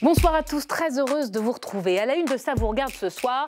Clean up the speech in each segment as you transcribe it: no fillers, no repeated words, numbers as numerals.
Bonsoir à tous, très heureuse de vous retrouver. À la une de Ça vous regarde ce soir,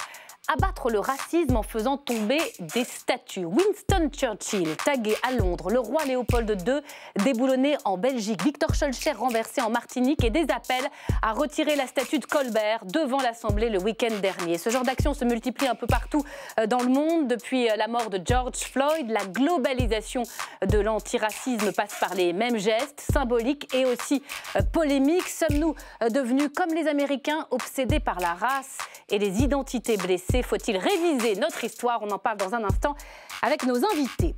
abattre le racisme en faisant tomber des statues. Winston Churchill, tagué à Londres, le roi Léopold II, déboulonné en Belgique, Victor Schœlcher renversé en Martinique et des appels à retirer la statue de Colbert devant l'Assemblée le week-end dernier. Ce genre d'action se multiplie un peu partout dans le monde depuis la mort de George Floyd. La globalisation de l'antiracisme passe par les mêmes gestes, symboliques et aussi polémiques. Sommes-nous devenus, comme les Américains, obsédés par la race et les identités blessées? Faut-il réviser notre histoire? On en parle dans un instant avec nos invités.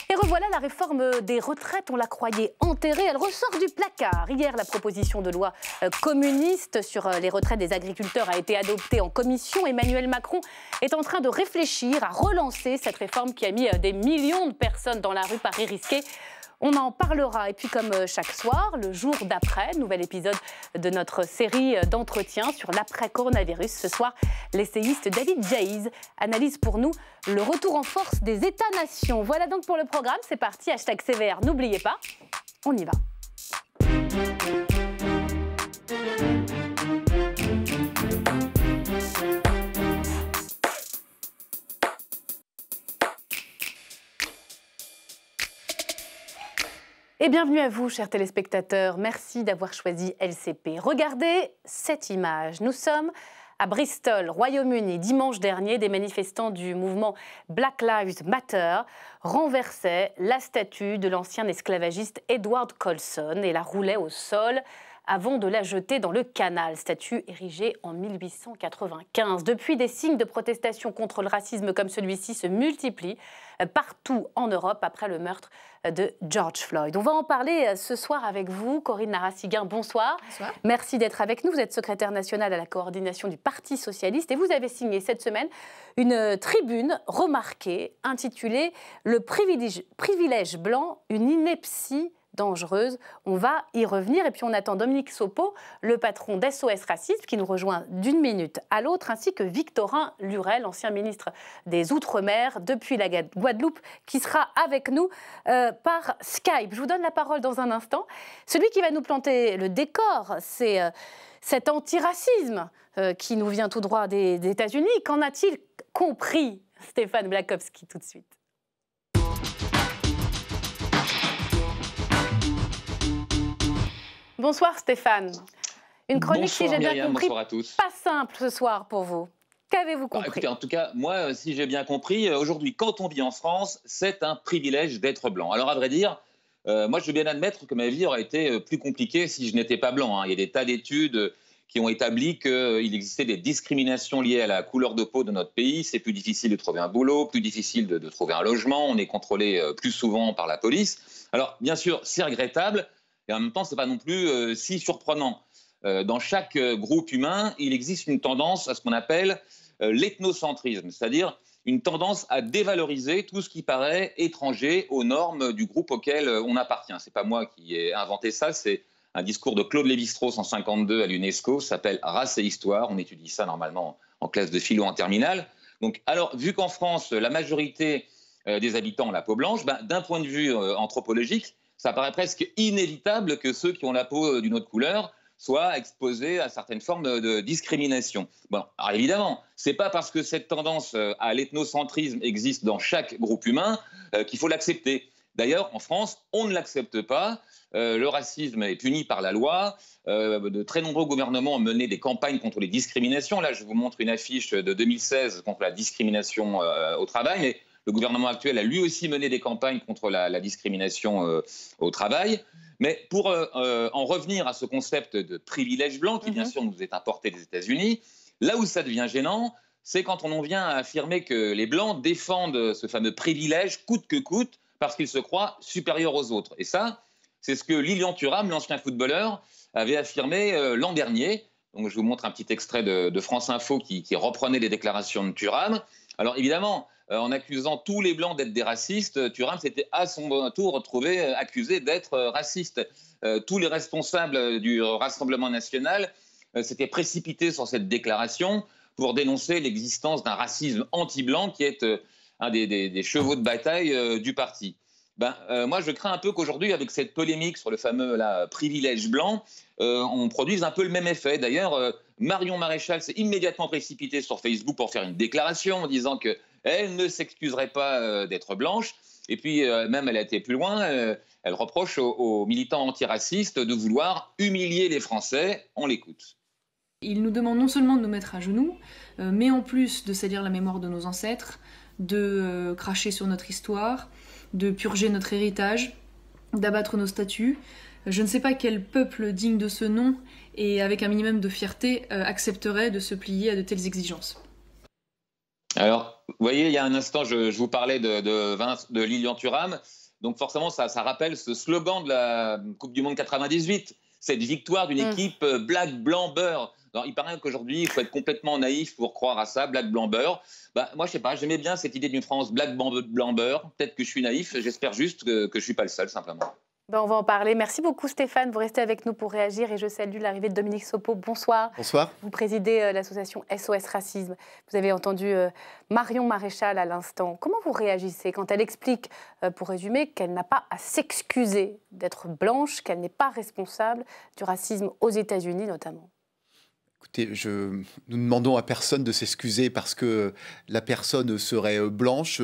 Et revoilà la réforme des retraites, on la croyait enterrée, elle ressort du placard. Hier, la proposition de loi communiste sur les retraites des agriculteurs a été adoptée en commission. Emmanuel Macron est en train de réfléchir à relancer cette réforme qui a mis des millions de personnes dans la rue, pari risqué. On en parlera. Et puis comme chaque soir, le jour d'après, nouvel épisode de notre série d'entretiens sur l'après-coronavirus. Ce soir, l'essayiste David Jaiz analyse pour nous le retour en force des États-nations. Voilà donc pour le programme, c'est parti, #CVR, n'oubliez pas, on y va. Et bienvenue à vous, chers téléspectateurs. Merci d'avoir choisi LCP. Regardez cette image. Nous sommes à Bristol, Royaume-Uni. Dimanche dernier, des manifestants du mouvement Black Lives Matter renversaient la statue de l'ancien esclavagiste Edward Colston et la roulaient au sol avant de la jeter dans le canal, statue érigée en 1895. Depuis, des signes de protestation contre le racisme comme celui-ci se multiplient partout en Europe après le meurtre de George Floyd. On va en parler ce soir avec vous. Corinne Narassiguin, bonsoir. Bonsoir. Merci d'être avec nous. Vous êtes secrétaire nationale à la coordination du Parti socialiste et vous avez signé cette semaine une tribune remarquée intitulée « Le privilège blanc, une ineptie dangereuse ». On va y revenir. Et puis on attend Dominique Sopo, le patron d'SOS Racisme, qui nous rejoint d'une minute à l'autre, ainsi que Victorin Lurel, ancien ministre des Outre-mer depuis la Guadeloupe, qui sera avec nous par Skype. Je vous donne la parole dans un instant. Celui qui va nous planter le décor, c'est cet antiracisme qui nous vient tout droit des États-Unis. Qu'en a-t-il compris, Stéphane Blakowski, tout de suite? Bonsoir Stéphane. Une chronique, bonsoir, si j'ai bien Myriam, compris, bonsoir à tous. pas simple ce soir pour vous. Qu'avez-vous compris? Écoutez, en tout cas, moi, si j'ai bien compris, aujourd'hui, quand on vit en France, c'est un privilège d'être blanc. Alors, à vrai dire, moi, je veux bien admettre que ma vie aurait été plus compliquée si je n'étais pas blanc. Il y a des tas d'études qui ont établi qu'il existait des discriminations liées à la couleur de peau de notre pays. C'est plus difficile de trouver un boulot, plus difficile de trouver un logement. On est contrôlé plus souvent par la police. Alors, bien sûr, c'est regrettable. Et en même temps, ce n'est pas non plus si surprenant. Dans chaque groupe humain, il existe une tendance à ce qu'on appelle l'ethnocentrisme, c'est-à-dire une tendance à dévaloriser tout ce qui paraît étranger aux normes du groupe auquel on appartient. Ce n'est pas moi qui ai inventé ça, c'est un discours de Claude Lévi-Strauss en 1952 à l'UNESCO, ça s'appelle « Race et Histoire ». On étudie ça normalement en classe de philo en terminale. Donc, alors, vu qu'en France, la majorité des habitants ont la peau blanche, d'un point de vue anthropologique, ça paraît presque inévitable que ceux qui ont la peau d'une autre couleur soient exposés à certaines formes de discrimination. Bon, alors évidemment, ce n'est pas parce que cette tendance à l'ethnocentrisme existe dans chaque groupe humain qu'il faut l'accepter. D'ailleurs, en France, on ne l'accepte pas. Le racisme est puni par la loi. De très nombreux gouvernements ont mené des campagnes contre les discriminations. Là, je vous montre une affiche de 2016 contre la discrimination au travail. Mais le gouvernement actuel a lui aussi mené des campagnes contre la discrimination au travail. Mais pour en revenir à ce concept de privilège blanc, qui bien sûr nous est importé des États-Unis, là où ça devient gênant, c'est quand on en vient à affirmer que les Blancs défendent ce fameux privilège coûte que coûte parce qu'ils se croient supérieurs aux autres. Et ça, c'est ce que Lilian Thuram, l'ancien footballeur, avait affirmé l'an dernier. Donc je vous montre un petit extrait de France Info qui reprenait les déclarations de Thuram. Alors évidemment, en accusant tous les Blancs d'être des racistes, Thuram s'était à son tour retrouvé accusé d'être raciste. Tous les responsables du Rassemblement national s'étaient précipités sur cette déclaration pour dénoncer l'existence d'un racisme anti-blanc qui est un des chevaux de bataille du parti. Moi, je crains un peu qu'aujourd'hui, avec cette polémique sur le fameux privilège blanc, on produise un peu le même effet. D'ailleurs, Marion Maréchal s'est immédiatement précipitée sur Facebook pour faire une déclaration en disant qu'elle ne s'excuserait pas d'être blanche. Et puis, même, elle a été plus loin. Elle reproche aux militants antiracistes de vouloir humilier les Français. On l'écoute. Il nous demande non seulement de nous mettre à genoux, mais en plus de salir la mémoire de nos ancêtres, de cracher sur notre histoire, de purger notre héritage, d'abattre nos statues. Je ne sais pas quel peuple digne de ce nom et avec un minimum de fierté accepterait de se plier à de telles exigences. Alors, vous voyez, il y a un instant, je vous parlais de Lilian Thuram. Donc forcément, ça rappelle ce slogan de la Coupe du Monde 98, cette victoire d'une équipe black, blanc, beurre. Alors, il paraît qu'aujourd'hui, il faut être complètement naïf pour croire à ça, black, blanc, beurre. Moi, je sais pas, j'aimais bien cette idée d'une France black, blanc, beurre. Peut-être que je suis naïf, j'espère juste que je ne suis pas le seul, simplement. On va en parler. Merci beaucoup Stéphane, vous restez avec nous pour réagir et je salue l'arrivée de Dominique Sopo. Bonsoir. Bonsoir. Vous présidez l'association SOS Racisme. Vous avez entendu Marion Maréchal à l'instant. Comment vous réagissez quand elle explique, pour résumer, qu'elle n'a pas à s'excuser d'être blanche, qu'elle n'est pas responsable du racisme aux États-Unis notamment? Écoutez, nous demandons à personne de s'excuser parce que la personne serait blanche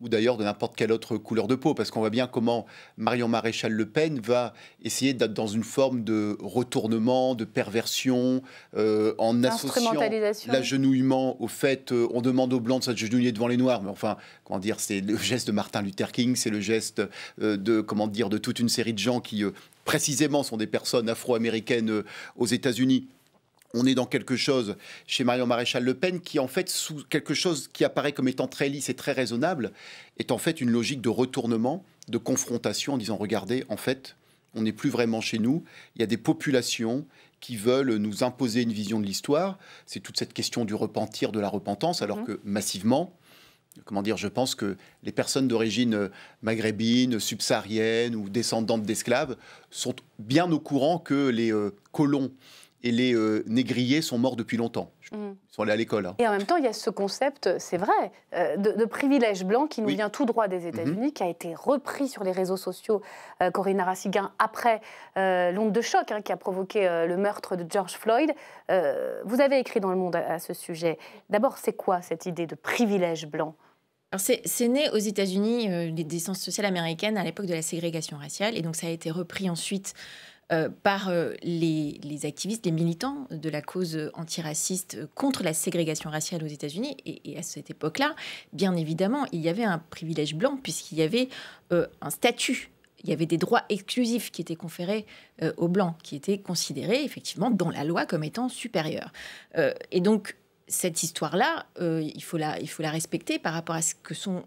ou d'ailleurs de n'importe quelle autre couleur de peau, parce qu'on voit bien comment Marion Maréchal Le Pen va essayer d'être dans une forme de retournement, de perversion, en associant l'agenouillement au fait, on demande aux blancs de s'agenouiller devant les noirs, mais enfin, comment dire, c'est le geste de Martin Luther King, c'est le geste de toute une série de gens qui précisément sont des personnes afro-américaines aux États-Unis. On est dans quelque chose chez Marion Maréchal Le Pen qui, en fait, sous quelque chose qui apparaît comme étant très lisse et très raisonnable, est en fait une logique de retournement, de confrontation en disant, regardez, en fait, on n'est plus vraiment chez nous. Il y a des populations qui veulent nous imposer une vision de l'histoire. C'est toute cette question du repentir, de la repentance, alors que massivement, je pense que les personnes d'origine maghrébine, subsaharienne ou descendantes d'esclaves sont bien au courant que les colons et les négriers sont morts depuis longtemps. Ils sont allés à l'école. Et en même temps, il y a ce concept, c'est vrai, de privilège blanc qui nous vient tout droit des États-Unis, qui a été repris sur les réseaux sociaux, Corinne Narassiguin, après l'onde de choc qui a provoqué le meurtre de George Floyd. Vous avez écrit dans Le Monde à ce sujet. D'abord, c'est quoi cette idée de privilège blanc ? Alors c'est né aux États-Unis, des sciences sociales américaines, à l'époque de la ségrégation raciale. Et donc, ça a été repris ensuite par les activistes, les militants de la cause antiraciste contre la ségrégation raciale aux États-Unis. Et à cette époque-là, bien évidemment, il y avait un privilège blanc puisqu'il y avait un statut. Il y avait des droits exclusifs qui étaient conférés aux Blancs, qui étaient considérés effectivement dans la loi comme étant supérieurs. Et donc, cette histoire-là, il faut la respecter par rapport à ce que sont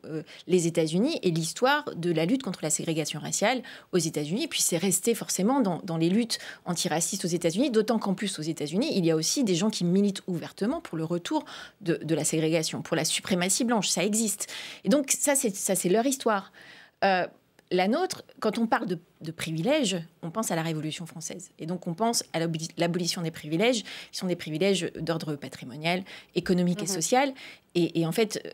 les États-Unis et l'histoire de la lutte contre la ségrégation raciale aux États-Unis. Et puis c'est resté forcément dans les luttes antiracistes aux États-Unis, d'autant qu'en plus aux États-Unis, il y a aussi des gens qui militent ouvertement pour le retour de la ségrégation, pour la suprématie blanche. Ça existe. Et donc ça, c'est leur histoire. La nôtre, quand on parle de privilèges, on pense à la Révolution française. Et donc, on pense à l'abolition des privilèges, qui sont des privilèges d'ordre patrimonial, économique et social. Et en fait,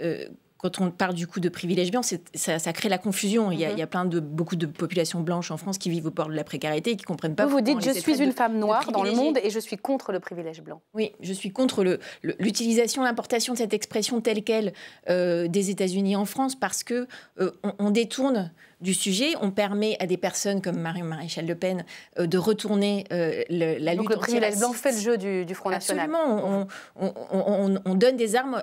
quand on parle du coup de privilèges blancs, ça crée la confusion. Il y a beaucoup de populations blanches en France qui vivent au bord de la précarité et qui ne comprennent pas. Vous dites, je suis une femme noire dans le monde et je suis contre le privilège blanc. Oui, je suis contre l'utilisation, l'importation de cette expression telle qu'elle des États-Unis en France parce que on détourne du sujet, on permet à des personnes comme Marion Maréchal Le Pen de retourner la lutte. Donc le privilège blanc fait le jeu du Front National. Absolument, on donne des armes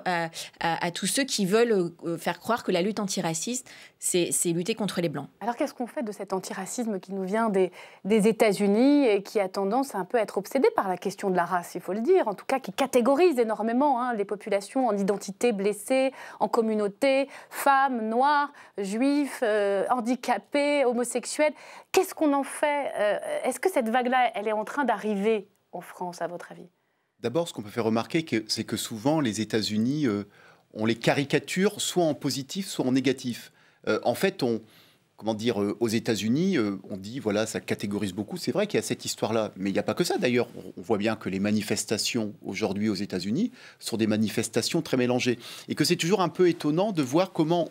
à tous ceux qui veulent faire croire que la lutte antiraciste, c'est lutter contre les Blancs. Alors qu'est-ce qu'on fait de cet antiracisme qui nous vient des États-Unis et qui a tendance à un peu être obsédé par la question de la race, il faut le dire, en tout cas qui catégorise énormément les populations en identité blessée, en communauté, femmes, noirs, juifs, handicapés, homosexuels. Qu'est-ce qu'on en fait? Est-ce que cette vague-là, elle est en train d'arriver en France, à votre avis? D'abord, ce qu'on peut faire remarquer, c'est que souvent, les États-Unis, on les caricature soit en positif, soit en négatif. En fait, aux États-Unis, on dit, voilà, ça catégorise beaucoup. C'est vrai qu'il y a cette histoire-là, mais il n'y a pas que ça. D'ailleurs, on voit bien que les manifestations aujourd'hui aux États-Unis sont des manifestations très mélangées. Et que c'est toujours un peu étonnant de voir comment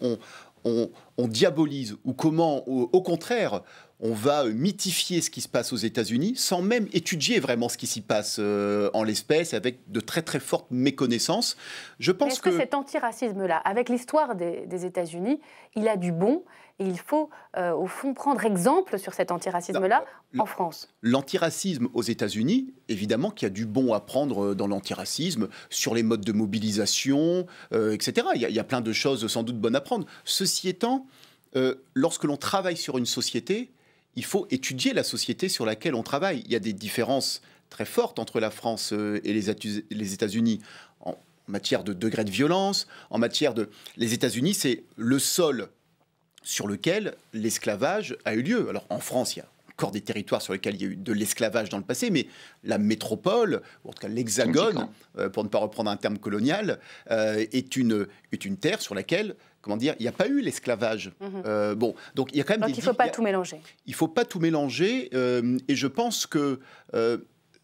on diabolise ou comment, au contraire, on va mythifier ce qui se passe aux États-Unis sans même étudier vraiment ce qui s'y passe en l'espèce, avec de très très fortes méconnaissances. Je pense est-ce que cet antiracisme-là, avec l'histoire des États-Unis, il a du bon et il faut, au fond, prendre exemple sur cet antiracisme-là en France? L'antiracisme aux États-Unis, évidemment qu'il y a du bon à prendre dans l'antiracisme, sur les modes de mobilisation, etc. Il y a plein de choses sans doute bonnes à prendre. Ceci étant, lorsque l'on travaille sur une société, il faut étudier la société sur laquelle on travaille. Il y a des différences très fortes entre la France et les États-Unis en matière de degré de violence, en matière de... Les États-Unis, c'est le sol sur lequel l'esclavage a eu lieu. Alors en France, il y a encore des territoires sur lesquels il y a eu de l'esclavage dans le passé, mais la métropole, ou en tout cas l'hexagone, pour ne pas reprendre un terme colonial, est une terre sur laquelle, comment dire, il n'y a pas eu l'esclavage. Bon, donc il y a quand même donc il ne faut pas tout mélanger. Il ne faut pas tout mélanger, et je pense que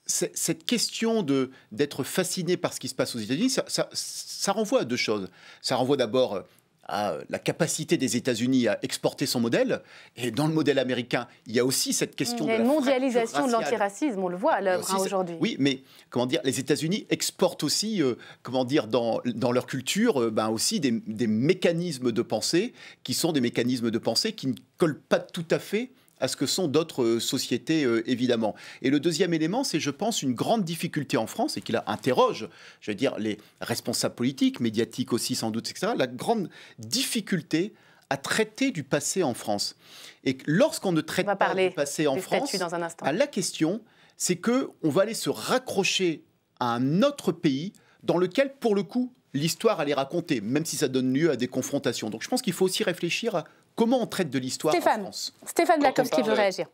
cette question d'être fasciné par ce qui se passe aux États-Unis, ça renvoie à deux choses. Ça renvoie d'abord à la capacité des États-Unis à exporter son modèle. Et dans le modèle américain, il y a aussi cette question de la fracture raciale. Il y a une mondialisation de l'antiracisme, on le voit à l'œuvre aujourd'hui. Oui, mais comment dire, les États-Unis exportent aussi, comment dire, dans leur culture, aussi des mécanismes de pensée qui sont des mécanismes de pensée qui ne collent pas tout à fait à ce que sont d'autres sociétés, évidemment. Et le deuxième élément, c'est, je pense, une grande difficulté en France, et qui là interroge, je veux dire, les responsables politiques, médiatiques aussi sans doute, etc., la grande difficulté à traiter du passé en France. Et lorsqu'on ne traite pas du passé en France, dans un instant. la question, c'est qu'on va aller se raccrocher à un autre pays dans lequel, pour le coup, l'histoire allait raconter, même si ça donne lieu à des confrontations. Donc je pense qu'il faut aussi réfléchir à comment on traite de l'histoire en France. Stéphane Blackovski veut réagir.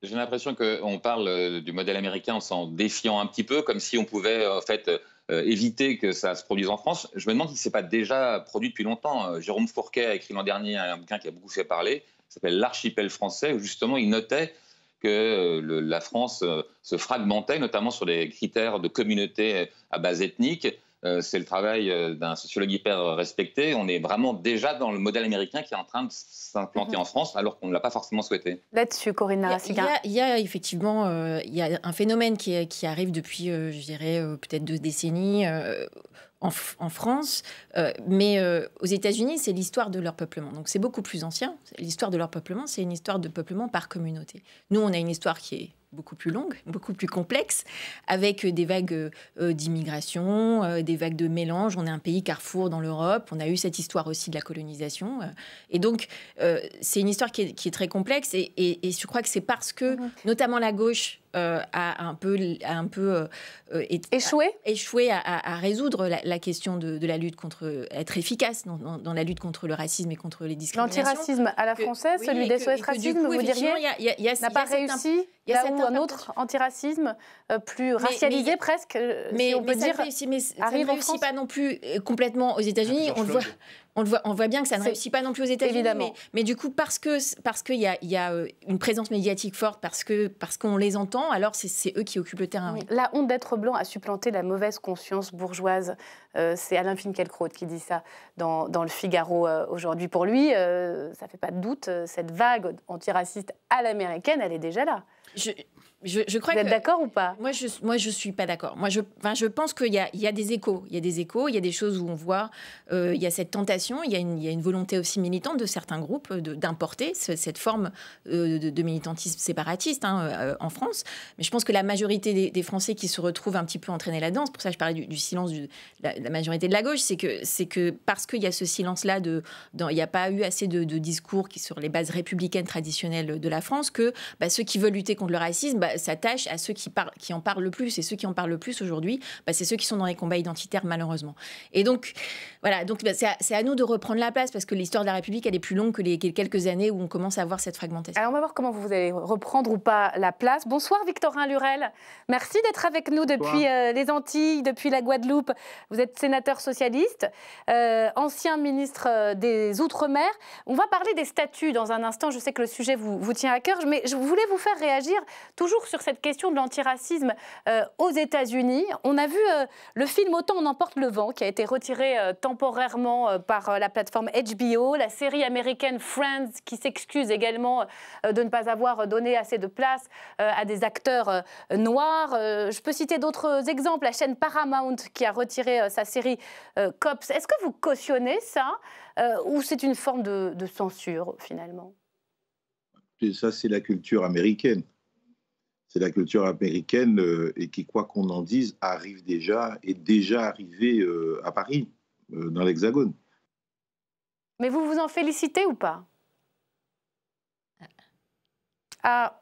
J'ai l'impression qu'on parle du modèle américain en s'en défiant un petit peu, comme si on pouvait en fait éviter que ça se produise en France. Je me demande si ce n'est pas déjà produit depuis longtemps. Jérôme Fourquet a écrit l'an dernier un bouquin qui a beaucoup fait parler, qui s'appelle L'Archipel français, où justement il notait que la France se fragmentait, notamment sur des critères de communauté à base ethnique. C'est le travail d'un sociologue hyper respecté. On est vraiment déjà dans le modèle américain qui est en train de s'implanter en France, alors qu'on ne l'a pas forcément souhaité. Là-dessus, Corinne Narassiguin. Il y a effectivement un phénomène qui arrive depuis, je dirais, peut-être 2 décennies en France, mais aux États-Unis, c'est l'histoire de leur peuplement. Donc c'est beaucoup plus ancien. L'histoire de leur peuplement, c'est une histoire de peuplement par communauté. Nous, on a une histoire qui est beaucoup plus longue, beaucoup plus complexe, avec des vagues d'immigration, des vagues de mélange. On est un pays carrefour dans l'Europe. On a eu cette histoire aussi de la colonisation. Et donc, c'est une histoire qui est très complexe. Et je crois que c'est parce que, notamment la gauche, a un peu échoué à résoudre la question de la lutte contre, être efficace dans la lutte contre le racisme et contre les discriminations. L'antiracisme à la française, celui des SOS Racisme, vous diriez, n'a pas réussi, là où un autre antiracisme plus racialisé presque, si on peut dire, mais ça ne réussit pas non plus complètement aux États-Unis. On voit bien que ça ne réussit pas non plus aux États-Unis, mais du coup, parce qu'il y a une présence médiatique forte, parce qu'on les entend, alors c'est eux qui occupent le terrain. Oui. La honte d'être blanc a supplanté la mauvaise conscience bourgeoise. C'est Alain Finkielkraut qui dit ça dans le Figaro aujourd'hui. Pour lui, ça ne fait pas de doute, cette vague antiraciste à l'américaine, elle est déjà là. Je crois Vous êtes d'accord ou pas? Moi, je suis pas d'accord. Moi, je pense qu'il y a des échos. Il y a des échos, il y a des choses où on voit, il y a cette tentation, il y a une volonté aussi militante de certains groupes d'importer cette forme de militantisme séparatiste en France. Mais je pense que la majorité des Français qui se retrouvent un petit peu entraînés là-dedans, c'est pour ça que je parlais du silence de la majorité de la gauche, c'est que parce qu'il y a ce silence-là, il n'y a pas eu assez de discours sur les bases républicaines traditionnelles de la France, que ceux qui veulent lutter contre le racisme s'attachent à ceux qui en parlent le plus. Et ceux qui en parlent le plus aujourd'hui, c'est ceux qui sont dans les combats identitaires, malheureusement. Et donc, voilà, c'est à nous de reprendre la place, parce que l'histoire de la République, elle est plus longue que les quelques années où on commence à voir cette fragmentation. Alors, on va voir comment vous allez reprendre ou pas la place. Bonsoir, Victorin Lurel. Merci d'être avec nous depuis les Antilles, depuis la Guadeloupe. Vous êtes sénateur socialiste, ancien ministre des Outre-mer. On va parler des statuts dans un instant. Je sais que le sujet vous tient à cœur, mais je voulais vous faire réagir toujours toujours sur cette question de l'antiracisme aux États-Unis. On a vu le film Autant on emporte le vent, qui a été retiré temporairement par la plateforme HBO, la série américaine Friends, qui s'excuse également de ne pas avoir donné assez de place à des acteurs noirs. Je peux citer d'autres exemples, la chaîne Paramount, qui a retiré sa série Cops. Est-ce que vous cautionnez ça ou c'est une forme de censure, finalement? Et ça, c'est la culture américaine. C'est la culture américaine et qui, quoi qu'on en dise, est déjà arrivée à Paris, dans l'Hexagone. Mais vous vous en félicitez ou pas? Ah,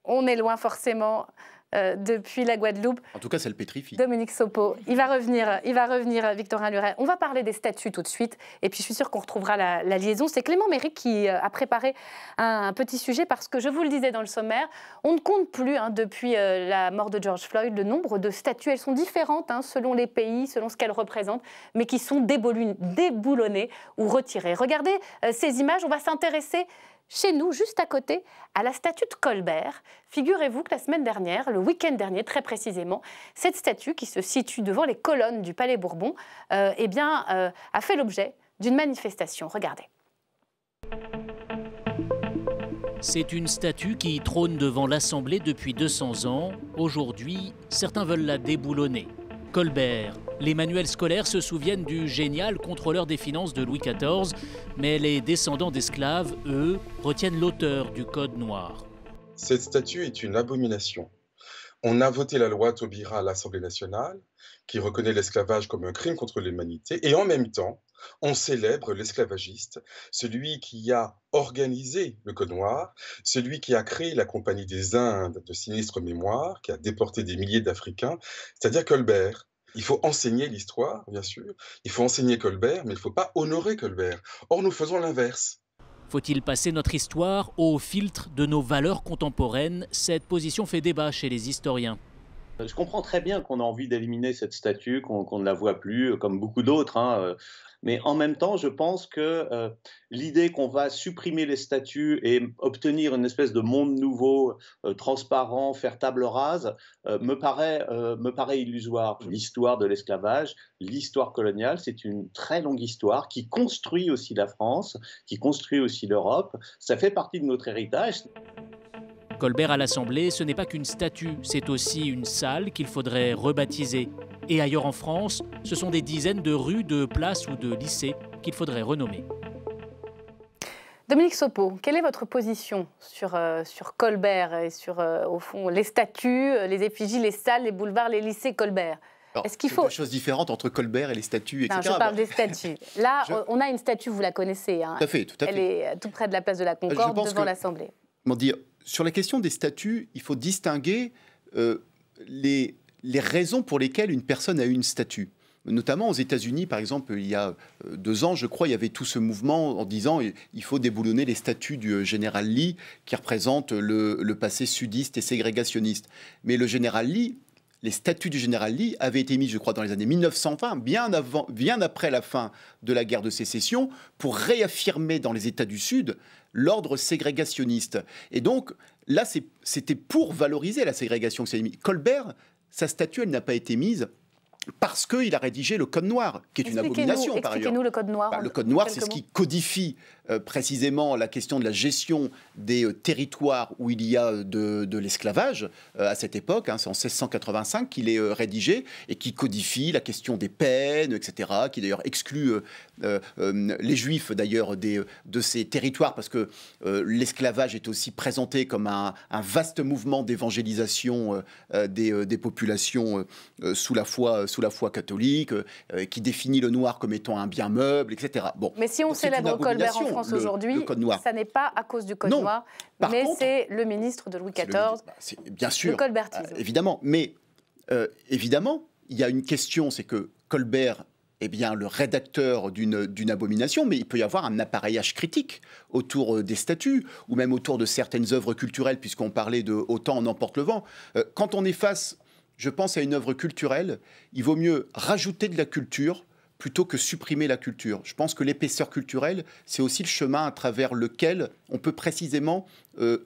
on est loin forcément depuis la Guadeloupe. En tout cas, ça le pétrifie. Dominique Sopo, il va revenir, Victorin Luret. On va parler des statuts tout de suite, et puis je suis sûre qu'on retrouvera la liaison. C'est Clément Méric qui a préparé un petit sujet, parce que je vous le disais dans le sommaire, on ne compte plus, depuis la mort de George Floyd, le nombre de statues. Elles sont différentes selon les pays, selon ce qu'elles représentent, mais qui sont déboulonnées ou retirées. Regardez ces images, on va s'intéresser chez nous, juste à côté, à la statue de Colbert. Figurez-vous que la semaine dernière, le week-end dernier très précisément, cette statue qui se situe devant les colonnes du Palais Bourbon a fait l'objet d'une manifestation. Regardez. C'est une statue qui trône devant l'Assemblée depuis 200 ans. Aujourd'hui, certains veulent la déboulonner. Colbert. Les manuels scolaires se souviennent du génial contrôleur des finances de Louis XIV, mais les descendants d'esclaves, eux, retiennent l'auteur du Code noir. Cette statue est une abomination. On a voté la loi Taubira à l'Assemblée nationale, qui reconnaît l'esclavage comme un crime contre l'humanité, et en même temps, on célèbre l'esclavagiste, celui qui a organisé le Code noir, celui qui a créé la Compagnie des Indes de sinistre mémoire, qui a déporté des milliers d'Africains, c'est-à-dire Colbert. Il faut enseigner l'histoire, bien sûr, il faut enseigner Colbert, mais il ne faut pas honorer Colbert. Or, nous faisons l'inverse. Faut-il passer notre histoire au filtre de nos valeurs contemporaines? Cette position fait débat chez les historiens. Je comprends très bien qu'on a envie d'éliminer cette statue, qu'on ne la voit plus, comme beaucoup d'autres. Mais en même temps, je pense que l'idée qu'on va supprimer les statues et obtenir une espèce de monde nouveau, transparent, faire table rase, me paraît illusoire. L'histoire de l'esclavage, l'histoire coloniale, c'est une très longue histoire qui construit aussi la France, qui construit aussi l'Europe. Ça fait partie de notre héritage. Colbert à l'Assemblée, ce n'est pas qu'une statue, c'est aussi une salle qu'il faudrait rebaptiser. Et ailleurs en France, ce sont des dizaines de rues, de places ou de lycées qu'il faudrait renommer. Dominique Sopo, quelle est votre position sur Colbert et sur, au fond, les statues, les effigies, les salles, les boulevards, les lycées Colbert? Est-ce qu'il faut... des choses différentes entre Colbert et les statues, etc. Non, je parle des statues. Là, on a une statue, vous la connaissez. Tout à fait, tout à fait. Elle est tout près de la place de la Concorde, devant l'Assemblée. Comment dire, sur la question des statues, il faut distinguer les raisons pour lesquelles une personne a eu une statue. Notamment aux États-Unis, par exemple, il y a 2 ans, je crois, il y avait tout ce mouvement en disant il faut déboulonner les statues du général Lee, qui représente le passé sudiste et ségrégationniste. Mais le général Lee, les statuts du général Lee avaient été mises, je crois, dans les années 1920, bien après la fin de la guerre de sécession, pour réaffirmer dans les États du Sud l'ordre ségrégationniste. Et donc, là, c'était pour valoriser la ségrégation que ça a mis. Colbert, sa statue, elle n'a pas été mise parce qu'il a rédigé le Code noir, qui est une abomination par ailleurs. Expliquez-nous le Code noir. Le Code noir, c'est ce qui codifie précisément la question de la gestion des territoires où il y a de l'esclavage à cette époque. C'est en 1685 qu'il est rédigé et qui codifie la question des peines, etc., qui d'ailleurs exclut les Juifs d'ailleurs de ces territoires parce que l'esclavage est aussi présenté comme un vaste mouvement d'évangélisation des populations sous la foi catholique, qui définit le noir comme étant un bien meuble, etc. Bon. Mais si on célèbre Colbert en France aujourd'hui, ça n'est pas à cause du Code noir, mais c'est le ministre de Louis XIV, bien sûr, le colbertisme. Évidemment, mais évidemment, il y a une question, c'est que Colbert est bien le rédacteur d'une abomination, mais il peut y avoir un appareillage critique autour des statues, ou même autour de certaines œuvres culturelles, puisqu'on parlait de « Autant on emporte le vent ». Quand on est face, je pense, à une œuvre culturelle, il vaut mieux rajouter de la culture plutôt que supprimer la culture. Je pense que l'épaisseur culturelle, c'est aussi le chemin à travers lequel on peut précisément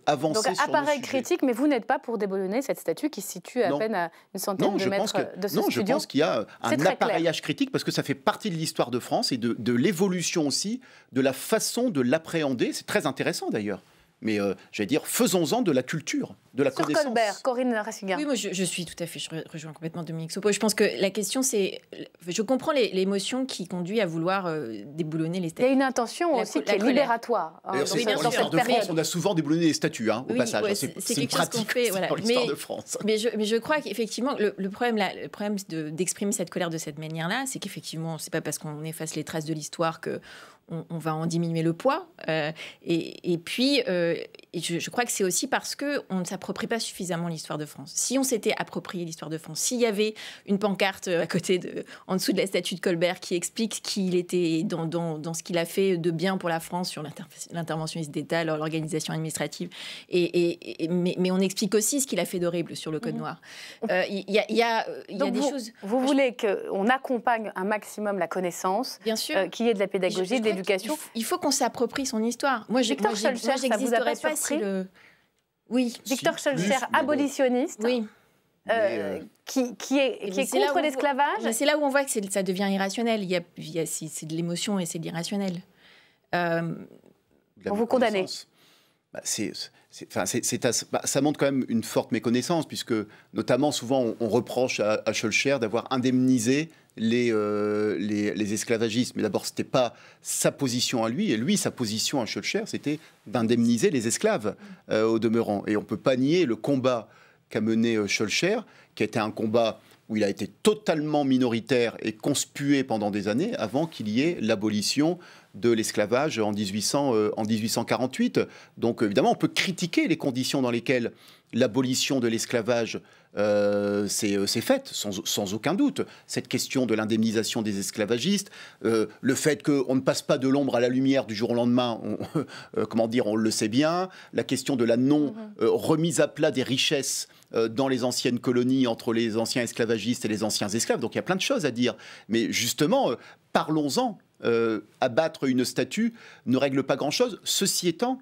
avancer sur le sujet. Donc, appareil critique, mais vous n'êtes pas pour déboulonner cette statue qui se situe à peine à une centaine de mètres de ce studio. Non, je pense qu'il y a un appareillage critique parce que ça fait partie de l'histoire de France et de l'évolution aussi, de la façon de l'appréhender. C'est très intéressant d'ailleurs. Mais j'allais dire, faisons-en de la culture, de la connaissance. Sur Colbert, Corinne Rassinger. Oui, moi je suis tout à fait, je rejoins complètement Dominique Sopo. Je pense que la question c'est, je comprends l'émotion qui conduit à vouloir déboulonner les statues. Il y a une intention aussi qui est libératoire. D'ailleurs, dans l'histoire de France, on a souvent déboulonné les statues, au passage. Ouais, c'est une pratique dans l'histoire de France. Mais je crois qu'effectivement, le problème d'exprimer cette colère de cette manière-là, c'est qu'effectivement, c'est pas parce qu'on efface les traces de l'histoire que on va en diminuer le poids. Et puis, je crois que c'est aussi parce qu'on ne s'approprie pas suffisamment l'histoire de France. Si on s'était approprié l'histoire de France, s'il y avait une pancarte à côté en dessous de la statue de Colbert qui explique qu'il était dans ce qu'il a fait de bien pour la France sur l'interventionnisme d'État, l'organisation administrative, mais on explique aussi ce qu'il a fait d'horrible sur le Code noir. Il y a des choses... Vous voulez qu'on accompagne un maximum la connaissance, bien sûr, qu'il y ait de la pédagogie, de l'éducation. Il faut qu'on s'approprie son histoire. Moi, Victor Schœlcher, ça vous a pas surpris ? Oui. Victor Schœlcher, abolitionniste, oui. qui est contre l'esclavage. C'est là où on voit que ça devient irrationnel. C'est de l'émotion et c'est de l'irrationnel. Vous condamnez. Ça montre quand même une forte méconnaissance, puisque notamment souvent on reproche à Schœlcher d'avoir indemnisé les esclavagistes. Mais d'abord, ce n'était pas sa position à lui. Et lui, sa position à Schœlcher, c'était d'indemniser les esclaves au demeurant. Et on ne peut pas nier le combat qu'a mené Schœlcher, qui a été un combat où il a été totalement minoritaire et conspué pendant des années avant qu'il y ait l'abolition de l'esclavage en 1848. Donc évidemment, on peut critiquer les conditions dans lesquelles l'abolition de l'esclavage s'est faite, sans aucun doute. Cette question de l'indemnisation des esclavagistes, le fait qu'on ne passe pas de l'ombre à la lumière du jour au lendemain, on le sait bien. La question de la non-remise à plat des richesses dans les anciennes colonies entre les anciens esclavagistes et les anciens esclaves. Donc il y a plein de choses à dire. Mais justement, parlons-en. Abattre une statue ne règle pas grand-chose. Ceci étant,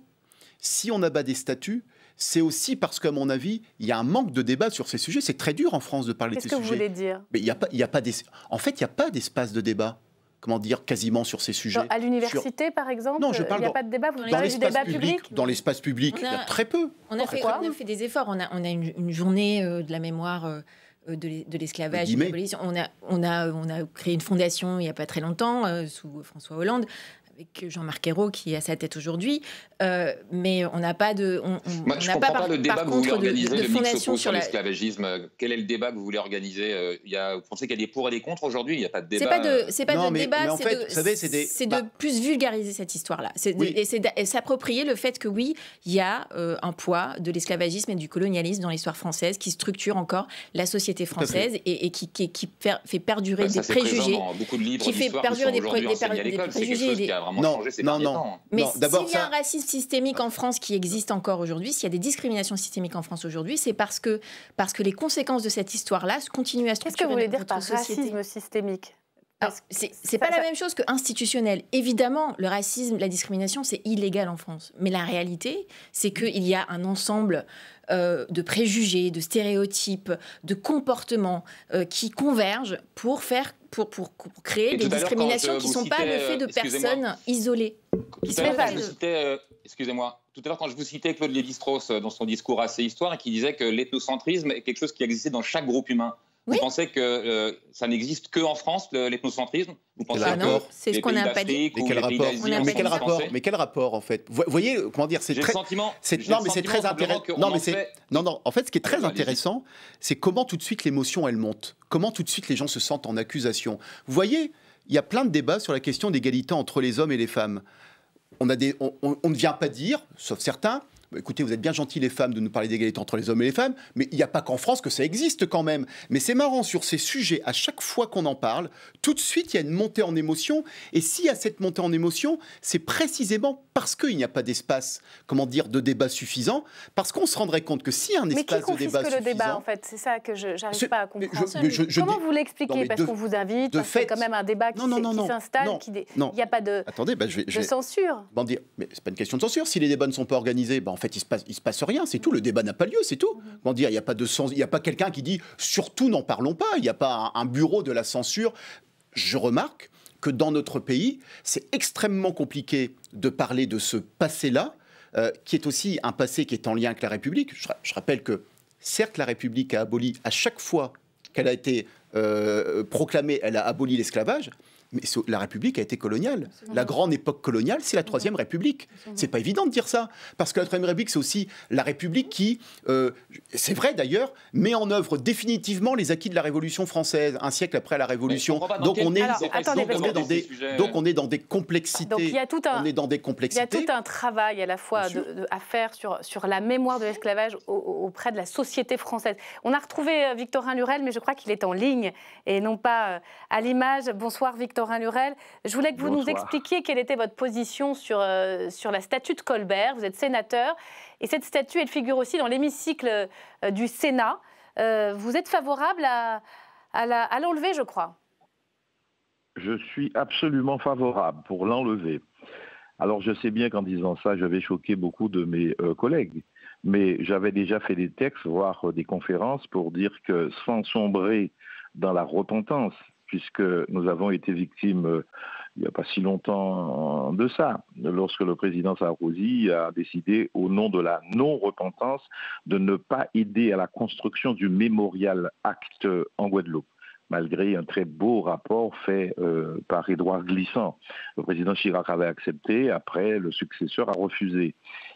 si on abat des statues, c'est aussi parce qu'à mon avis, il y a un manque de débat sur ces sujets. C'est très dur en France de parler de ces sujets. Qu'est-ce que vous voulez dire ? Mais en fait, il n'y a pas d'espace de débat. Comment dire, quasiment sur ces sujets. À l'université, par exemple, non, je parle il n'y a pas de débat. Vous dans parlez du débat public. Dans l'espace public, il y a très peu. On a fait des efforts. On a une journée de la mémoire de l'esclavage. On a créé une fondation il n'y a pas très longtemps, sous François Hollande, avec Jean-Marc Ayrault qui est à sa tête aujourd'hui, mais on n'a pas de... je ne comprends pas le débat que vous voulez organiser, le mix sur l'esclavagisme. Quel est le débat que vous voulez organiser vous pensez qu'il y a des pour et des contre aujourd'hui? Il n'y a pas de débat. C'est pas de débat, c'est de plus vulgariser cette histoire-là. Et c'est s'approprier le fait que oui, il y a un poids de l'esclavagisme et du colonialisme dans l'histoire française qui structure encore la société française et qui fait perdurer des préjugés. Qui fait perdurer des préjugés. Mais s'il y a un racisme systémique en France qui existe encore aujourd'hui, s'il y a des discriminations systémiques en France aujourd'hui, c'est parce que les conséquences de cette histoire-là continuent à structurer notre société. Qu'est-ce que vous voulez dire par racisme systémique? C'est pas la même chose que institutionnel. Évidemment, le racisme, la discrimination, c'est illégal en France. Mais la réalité, c'est qu'il y a un ensemble de préjugés, de stéréotypes, de comportements qui convergent pour créer des discriminations qui ne sont pas le fait de personnes isolées. Excusez-moi. Tout à l'heure, quand je vous citais Claude Lévi-Strauss dans son discours Assez Histoire, qui disait que l'ethnocentrisme est quelque chose qui existait dans chaque groupe humain. Vous pensez que ça n'existe qu'en France, l'ethnocentrisme? Vous pensez non, c'est ce qu'on n'a pas dit. Mais quel rapport en fait? Vous voyez, comment dire, c'est très... Non, mais c'est très intéressant. Non, en fait, ce qui est très intéressant, c'est comment tout de suite l'émotion, elle monte. Comment tout de suite les gens se sentent en accusation. Vous voyez, il y a plein de débats sur la question d'égalité entre les hommes et les femmes. On ne vient pas dire, sauf certains, écoutez, vous êtes bien gentils les femmes de nous parler d'égalité entre les hommes et les femmes, mais il n'y a pas qu'en France que ça existe quand même. Mais c'est marrant, sur ces sujets, à chaque fois qu'on en parle, tout de suite, il y a une montée en émotion. Et s'il y a cette montée en émotion, c'est précisément parce qu'il n'y a pas d'espace, comment dire, de débat suffisant, parce qu'on se rendrait compte que s'il y a un espace de débat suffisant... le débat, en fait, c'est ça que je n'arrive pas à comprendre. Comment vous l'expliquez? Parce qu'on vous invite, parce que c'est quand même un débat qui s'installe, il n'y a pas de censure. Mais c'est pas une question de censure. Si les débats ne sont pas organisés, en fait, il se passe rien, c'est tout. Le débat n'a pas lieu, c'est tout. Il n'y a pas quelqu'un qui dit « surtout n'en parlons pas ». Il n'y a pas un bureau de la censure. Je remarque que dans notre pays, c'est extrêmement compliqué de parler de ce passé-là, qui est aussi un passé qui est en lien avec la République. Je rappelle que, certes, la République a aboli, à chaque fois qu'elle a été proclamée, elle a aboli l'esclavage, mais la République a été coloniale. La grande époque coloniale, c'est la Troisième République. C'est pas évident de dire ça, parce que la Troisième République, c'est aussi la République qui, c'est vrai d'ailleurs, met en œuvre définitivement les acquis de la Révolution française, un siècle après la Révolution. Donc on est dans des complexités. Donc il y a tout un travail à la fois à faire sur la mémoire de l'esclavage auprès de la société française. On a retrouvé Victorin Lurel, mais je crois qu'il est en ligne et non pas à l'image. Bonsoir Victorin Lurel. Je voulais que vous nous expliquiez quelle était votre position sur la statue de Colbert. Vous êtes sénateur et cette statue, elle figure aussi dans l'hémicycle du Sénat. Vous êtes favorable à l'enlever, je crois? Je suis absolument favorable pour l'enlever. Alors je sais bien qu'en disant ça, je vais choquer beaucoup de mes collègues, mais j'avais déjà fait des textes, voire des conférences pour dire que sans sombrer dans la repentance, puisque nous avons été victimes il n'y a pas si longtemps de ça, lorsque le président Sarkozy a décidé, au nom de la non-repentance, de ne pas aider à la construction du Mémorial Acte en Guadeloupe, malgré un très beau rapport fait par Édouard Glissant. Le président Chirac avait accepté, après le successeur a refusé.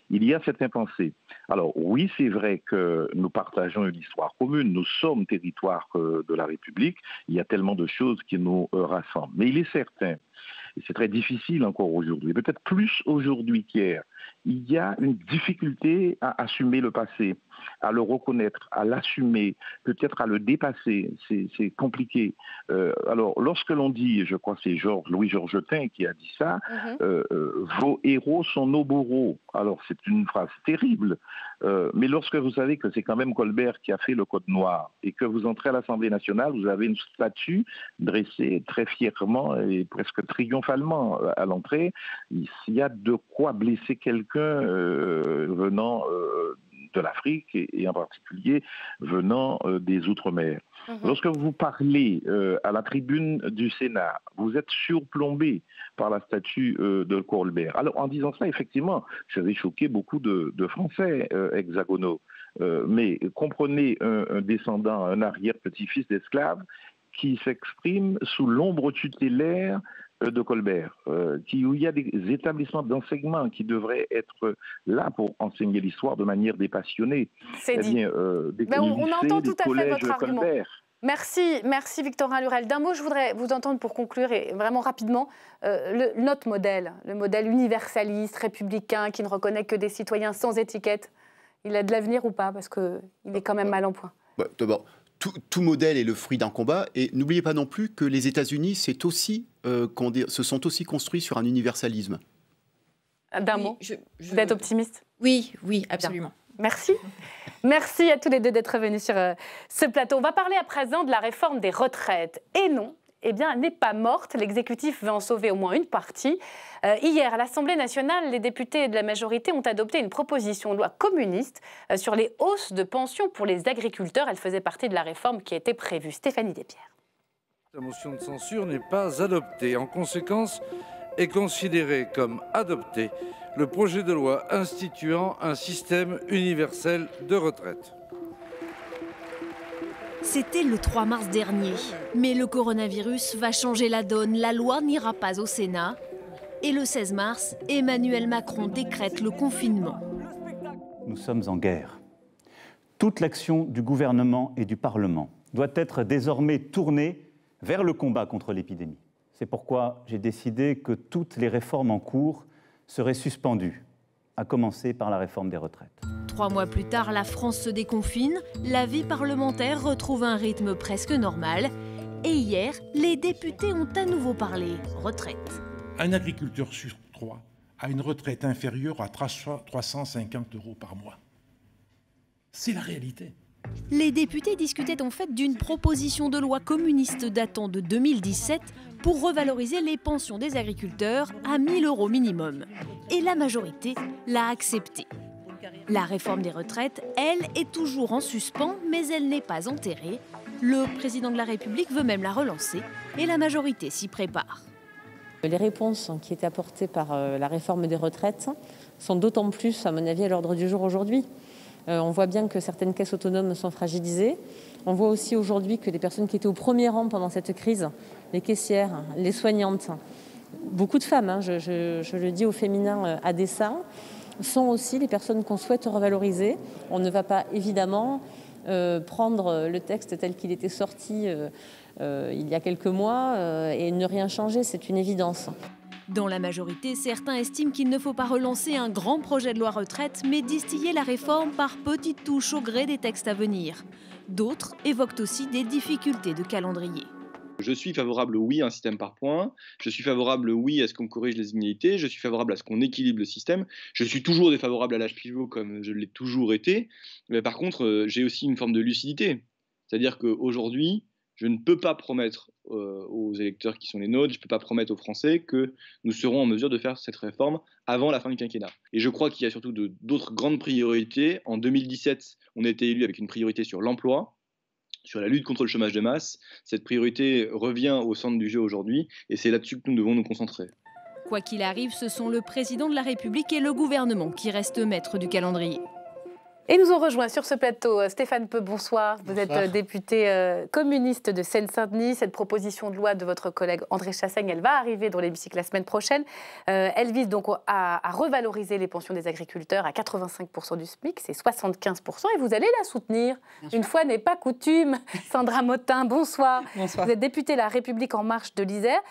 Il y a cette impensée. Alors oui, c'est vrai que nous partageons une histoire commune, nous sommes territoire de la République, il y a tellement de choses qui nous rassemblent. Mais il est certain, et c'est très difficile encore aujourd'hui, peut-être plus aujourd'hui qu'hier, il y a une difficulté à assumer le passé, à le reconnaître, à l'assumer, peut-être à le dépasser. C'est compliqué. Alors, lorsque l'on dit, je crois que c'est Louis Georgetin qui a dit ça, vos héros sont nos bourreaux. Alors, c'est une phrase terrible, mais lorsque vous savez que c'est quand même Colbert qui a fait le Code noir et que vous entrez à l'Assemblée nationale, vous avez une statue dressée très fièrement et presque triomphalement à l'entrée, il y a de quoi blesser quelqu'un venant de l'Afrique et en particulier venant des Outre-mer. Lorsque vous parlez à la tribune du Sénat, vous êtes surplombé par la statue de Colbert. Alors en disant ça, effectivement, je vais choquer beaucoup de Français hexagonaux. Mais comprenez un descendant, un arrière-petit-fils d'esclaves qui s'exprime sous l'ombre tutélaire de Colbert, où il y a des établissements d'enseignement qui devraient être là pour enseigner l'histoire de manière dépassionnée. C'est dit. On entend tout à fait votre argument. Merci Victorin Lurel. D'un mot, je voudrais vous entendre pour conclure, et vraiment rapidement, notre modèle, le modèle universaliste, républicain, qui ne reconnaît que des citoyens sans étiquette, il a de l'avenir ou pas? Parce qu'il est quand même mal en point. D'abord, tout modèle est le fruit d'un combat. Et n'oubliez pas non plus que les États-Unis se sont aussi construits sur un universalisme. D'un mot, vous êtes optimiste? Oui, absolument. Bien. Merci à tous les deux d'être venus sur ce plateau. On va parler à présent de la réforme des retraites. Et non, elle n'est pas morte. L'exécutif veut en sauver au moins une partie. Hier, à l'Assemblée nationale, les députés de la majorité ont adopté une proposition de loi communiste sur les hausses de pensions pour les agriculteurs. Elle faisait partie de la réforme qui était prévue. Stéphanie Despierres. La motion de censure n'est pas adoptée. En conséquence, est considéré comme adopté le projet de loi instituant un système universel de retraite. C'était le 3 mars dernier. Mais le coronavirus va changer la donne. La loi n'ira pas au Sénat. Et le 16 mars, Emmanuel Macron décrète le confinement. Nous sommes en guerre. Toute l'action du gouvernement et du Parlement doit être désormais tournée vers le combat contre l'épidémie. C'est pourquoi j'ai décidé que toutes les réformes en cours seraient suspendues à commencer par la réforme des retraites. 3 mois plus tard, la France se déconfine, la vie parlementaire retrouve un rythme presque normal. Et hier, les députés ont à nouveau parlé retraite. Un agriculteur sur 3 a une retraite inférieure à 350 € par mois. C'est la réalité. Les députés discutaient en fait d'une proposition de loi communiste datant de 2017 pour revaloriser les pensions des agriculteurs à 1 000 € minimum. Et la majorité l'a accepté. La réforme des retraites, elle, est toujours en suspens, mais elle n'est pas enterrée. Le président de la République veut même la relancer et la majorité s'y prépare. Les réponses qui étaient apportées par la réforme des retraites sont d'autant plus, à mon avis, à l'ordre du jour aujourd'hui. On voit bien que certaines caisses autonomes sont fragilisées. On voit aussi aujourd'hui que les personnes qui étaient au premier rang pendant cette crise, les caissières, les soignantes, beaucoup de femmes, je le dis au féminin à dessein, sont aussi les personnes qu'on souhaite revaloriser. On ne va pas évidemment prendre le texte tel qu'il était sorti il y a quelques mois et ne rien changer, c'est une évidence. Dans la majorité, certains estiment qu'il ne faut pas relancer un grand projet de loi retraite, mais distiller la réforme par petites touches au gré des textes à venir. D'autres évoquent aussi des difficultés de calendrier. Je suis favorable, oui, à un système par points. Je suis favorable, oui, à ce qu'on corrige les inégalités. Je suis favorable à ce qu'on équilibre le système. Je suis toujours défavorable à l'âge pivot, comme je l'ai toujours été. Mais par contre, j'ai aussi une forme de lucidité. C'est-à-dire qu'aujourd'hui, je ne peux pas promettre aux électeurs qui sont les nôtres, je ne peux pas promettre aux Français que nous serons en mesure de faire cette réforme avant la fin du quinquennat. Et je crois qu'il y a surtout d'autres grandes priorités. En 2017, on a été élu avec une priorité sur l'emploi, sur la lutte contre le chômage de masse. Cette priorité revient au centre du jeu aujourd'hui et c'est là-dessus que nous devons nous concentrer. Quoi qu'il arrive, ce sont le président de la République et le gouvernement qui restent maîtres du calendrier. Et nous ont rejoint sur ce plateau Stéphane Peu, bonsoir. Vous êtes député communiste de Seine-Saint-Denis. Cette proposition de loi de votre collègue André Chassaigne, elle va arriver dans l'hémicycle la semaine prochaine. Elle vise donc à revaloriser les pensions des agriculteurs à 85% du SMIC, c'est 75%, et vous allez la soutenir. Une fois n'est pas coutume. Sandra Mottin, bonsoir. Bonsoir. Vous êtes députée La République En Marche de l'Isère.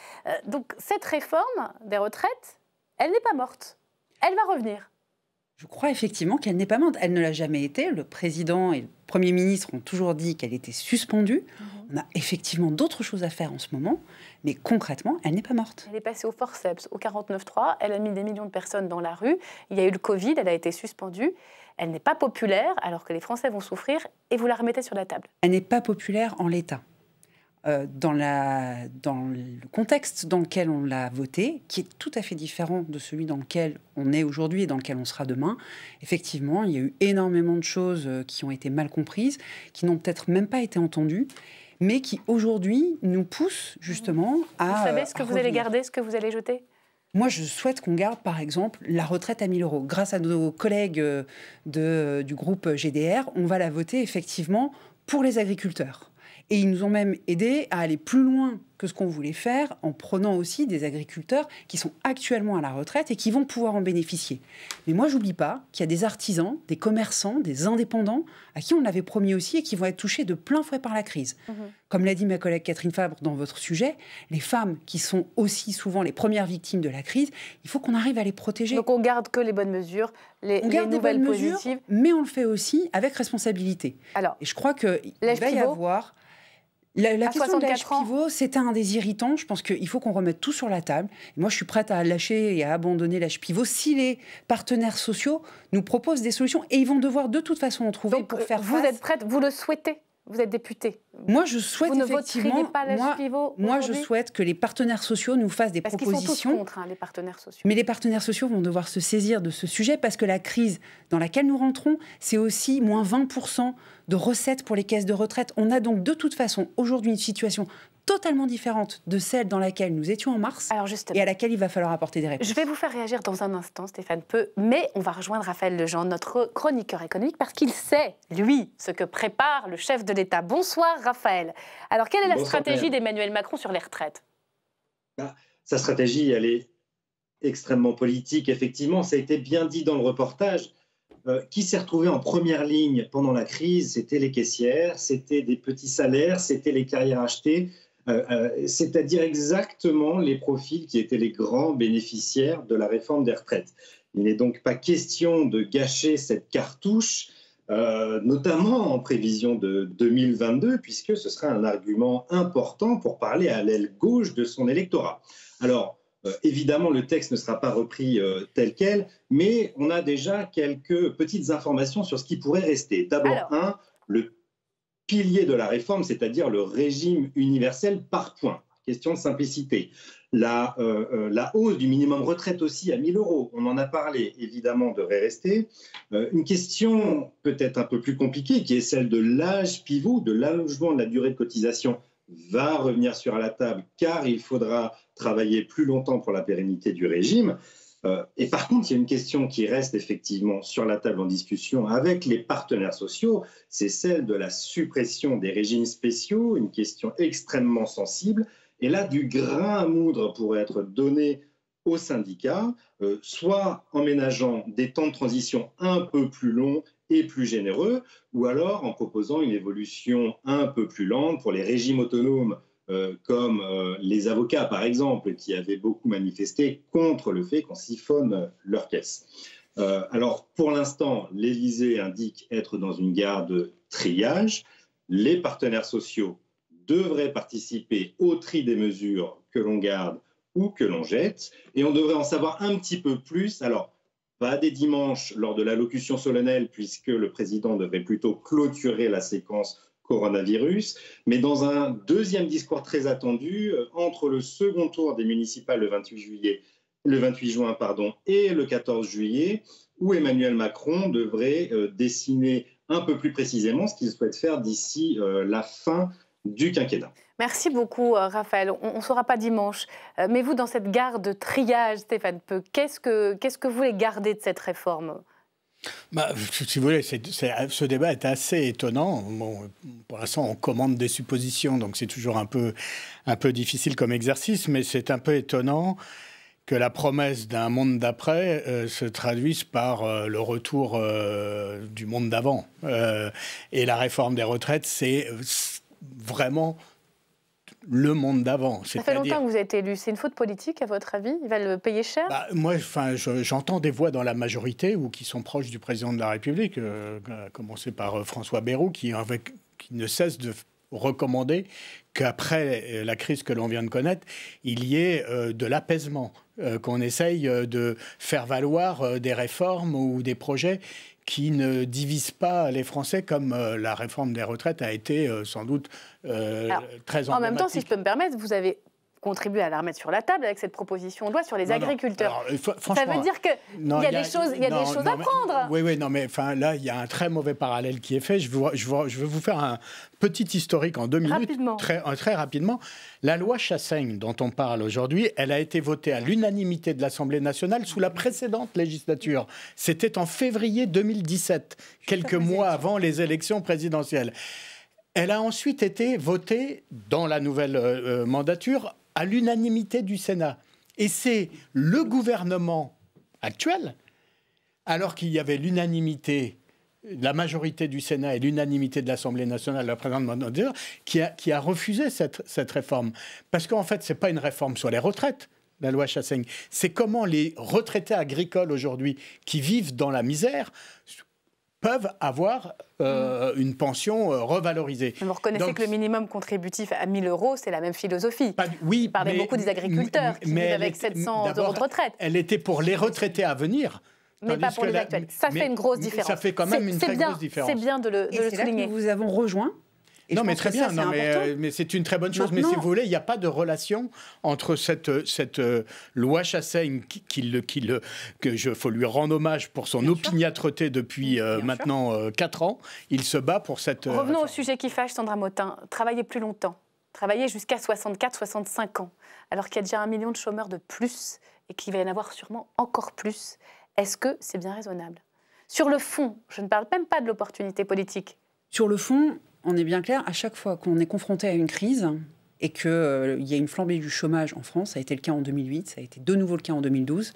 Donc cette réforme des retraites, elle n'est pas morte. Elle va revenir. Je crois effectivement qu'elle n'est pas morte. Elle ne l'a jamais été. Le président et le Premier ministre ont toujours dit qu'elle était suspendue. On a effectivement d'autres choses à faire en ce moment, mais concrètement, elle n'est pas morte. Elle est passée au forceps, au 49.3. Elle a mis des millions de personnes dans la rue. Il y a eu le Covid, elle a été suspendue. Elle n'est pas populaire, alors que les Français vont souffrir, et vous la remettez sur la table. Elle n'est pas populaire en l'état. Dans le contexte dans lequel on l'a voté, qui est tout à fait différent de celui dans lequel on est aujourd'hui et dans lequel on sera demain, effectivement, il y a eu énormément de choses qui ont été mal comprises, qui n'ont peut-être même pas été entendues, mais qui aujourd'hui nous poussent justement à... Vous savez ce que vous allez garder, ce que vous allez jeter ? Moi, je souhaite qu'on garde, par exemple, la retraite à 1 000 €. Grâce à nos collègues du groupe GDR, on va la voter effectivement pour les agriculteurs. Et ils nous ont même aidés à aller plus loin que ce qu'on voulait faire en prenant aussi des agriculteurs qui sont actuellement à la retraite et qui vont pouvoir en bénéficier. Mais moi, j'oublie pas qu'il y a des artisans, des commerçants, des indépendants à qui on l'avait promis aussi et qui vont être touchés de plein fouet par la crise. Comme l'a dit ma collègue Catherine Fabre dans votre sujet, les femmes qui sont aussi souvent les premières victimes de la crise, il faut qu'on arrive à les protéger. Donc on garde que les bonnes mesures, les nouvelles positives. Mais on le fait aussi avec responsabilité. Alors, et je crois qu'il va y avoir... La question de l'âge pivot, c'était un des irritants. Je pense qu'il faut qu'on remette tout sur la table. Et moi, je suis prête à lâcher et à abandonner l'âge pivot si les partenaires sociaux nous proposent des solutions. Et ils vont devoir de toute façon en trouver pour faire face. Vous êtes prête, vous le souhaitez, vous êtes députée. Moi, je souhaite vous effectivement... ne voteriez pas l'âge pivot moi, je souhaite que les partenaires sociaux nous fassent des propositions. Parce qu'ils sont tous contre, les partenaires sociaux. Mais les partenaires sociaux vont devoir se saisir de ce sujet parce que la crise dans laquelle nous rentrons, c'est aussi moins 20% de recettes pour les caisses de retraite. On a donc de toute façon aujourd'hui une situation totalement différente de celle dans laquelle nous étions en mars et à laquelle il va falloir apporter des réponses. Je vais vous faire réagir dans un instant, Stéphane Peu, mais on va rejoindre Raphaël Legendre, notre chroniqueur économique, parce qu'il sait, lui, ce que prépare le chef de l'État. Bonsoir Raphaël. Alors, quelle est la stratégie d'Emmanuel Macron sur les retraites ? Sa stratégie, elle est extrêmement politique, effectivement. Ça a été bien dit dans le reportage. Qui s'est retrouvé en première ligne pendant la crise? C'était les caissières, c'était des petits salaires, c'était les carrières achetées, c'est-à-dire exactement les profils qui étaient les grands bénéficiaires de la réforme des retraites. Il n'est donc pas question de gâcher cette cartouche, notamment en prévision de 2022, puisque ce sera un argument important pour parler à l'aile gauche de son électorat. Alors, évidemment, le texte ne sera pas repris tel quel, mais on a déjà quelques petites informations sur ce qui pourrait rester. D'abord, le pilier de la réforme, c'est-à-dire le régime universel par points. Question de simplicité. La hausse du minimum retraite aussi à 1 000 €, on en a parlé, évidemment, devrait rester. Une question peut-être un peu plus compliquée, qui est celle de l'âge pivot, de l'allongement de la durée de cotisation, va revenir sur la table, car il faudra travailler plus longtemps pour la pérennité du régime. Et par contre, il y a une question qui reste effectivement sur la table en discussion avec les partenaires sociaux, c'est celle de la suppression des régimes spéciaux, une question extrêmement sensible. Et là, du grain à moudre pourrait être donné aux syndicats, soit en ménageant des temps de transition un peu plus longs et plus généreux, ou alors en proposant une évolution un peu plus lente pour les régimes autonomes, comme les avocats, par exemple, qui avaient beaucoup manifesté contre le fait qu'on siphonne leur caisse. Alors, pour l'instant, l'Élysée indique être dans une gare de triage. Les partenaires sociaux devraient participer au tri des mesures que l'on garde ou que l'on jette. Et on devrait en savoir un petit peu plus. Alors, pas dès dimanche lors de l'allocution solennelle, puisque le président devrait plutôt clôturer la séquence coronavirus, mais dans un deuxième discours très attendu, entre le second tour des municipales le 28 juin et le 14 juillet, où Emmanuel Macron devrait dessiner un peu plus précisément ce qu'il souhaite faire d'ici la fin du quinquennat. Merci beaucoup, Raphaël. On ne saura pas dimanche. Mais vous, dans cette gare de triage, Stéphane Peu, qu'est-ce que vous voulez garder de cette réforme ? Si vous voulez, ce débat est assez étonnant. Bon, pour l'instant, on commande des suppositions, donc c'est toujours un peu difficile comme exercice, mais c'est un peu étonnant que la promesse d'un monde d'après se traduise par le retour du monde d'avant. Et la réforme des retraites, c'est vraiment le monde d'avant. Ça fait longtemps que vous avez été élu. C'est une faute politique, à votre avis ? Il va le payer cher ? Moi, j'entends des voix dans la majorité ou qui sont proches du président de la République, à commencer par François Bayrou, qui ne cesse de recommander qu'après la crise que l'on vient de connaître, il y ait de l'apaisement, qu'on essaye de faire valoir des réformes ou des projets qui ne divise pas les Français comme la réforme des retraites a été sans doute très emblématique. En même temps, si je peux me permettre, vous avez contribué à la remettre sur la table avec cette proposition de loi sur les agriculteurs. Ça veut dire qu'il y a des choses à prendre. Oui, non, mais là, il y a un très mauvais parallèle qui est fait. Je vais vous faire un petit historique en 2 minutes, rapidement. Très rapidement. La loi Chassaigne, dont on parle aujourd'hui, elle a été votée à l'unanimité de l'Assemblée nationale sous la précédente législature. C'était en février 2017, quelques mois avant les élections présidentielles. Elle a ensuite été votée dans la nouvelle mandature à l'unanimité du Sénat. Et c'est le gouvernement actuel, alors qu'il y avait l'unanimité, la majorité du Sénat et l'unanimité de l'Assemblée nationale, la présidente mandature, qui a refusé cette réforme. Parce qu'en fait, ce n'est pas une réforme sur les retraites, la loi Chassaigne. C'est comment les retraités agricoles aujourd'hui, qui vivent dans la misère, peuvent avoir une pension revalorisée. Vous reconnaissez que le minimum contributif à 1 000 €, c'est la même philosophie. Oui, parlez beaucoup des agriculteurs qui vivent avec 700 € de retraite. Elle était pour les retraités à venir. Mais pas pour les actuels. Ça fait une grosse différence. Ça fait quand même une très grosse différence. C'est bien de le souligner. C'est là que nous vous avons rejoint. Non, mais très bien, mais c'est une très bonne chose. Maintenant, mais si vous voulez, il n'y a pas de relation entre cette loi Chassaigne, faut lui rendre hommage pour son opiniâtreté depuis maintenant 4 ans. Il se bat pour cette... Revenons au sujet qui fâche, Sandra Motin. Travailler plus longtemps, travailler jusqu'à 64-65 ans, alors qu'il y a déjà 1 million de chômeurs de plus et qu'il va y en avoir sûrement encore plus. Est-ce que c'est bien raisonnable ? Sur le fond, je ne parle même pas de l'opportunité politique. Sur le fond, on est bien clair, à chaque fois qu'on est confronté à une crise et qu'il y a une flambée du chômage en France, ça a été le cas en 2008, ça a été de nouveau le cas en 2012,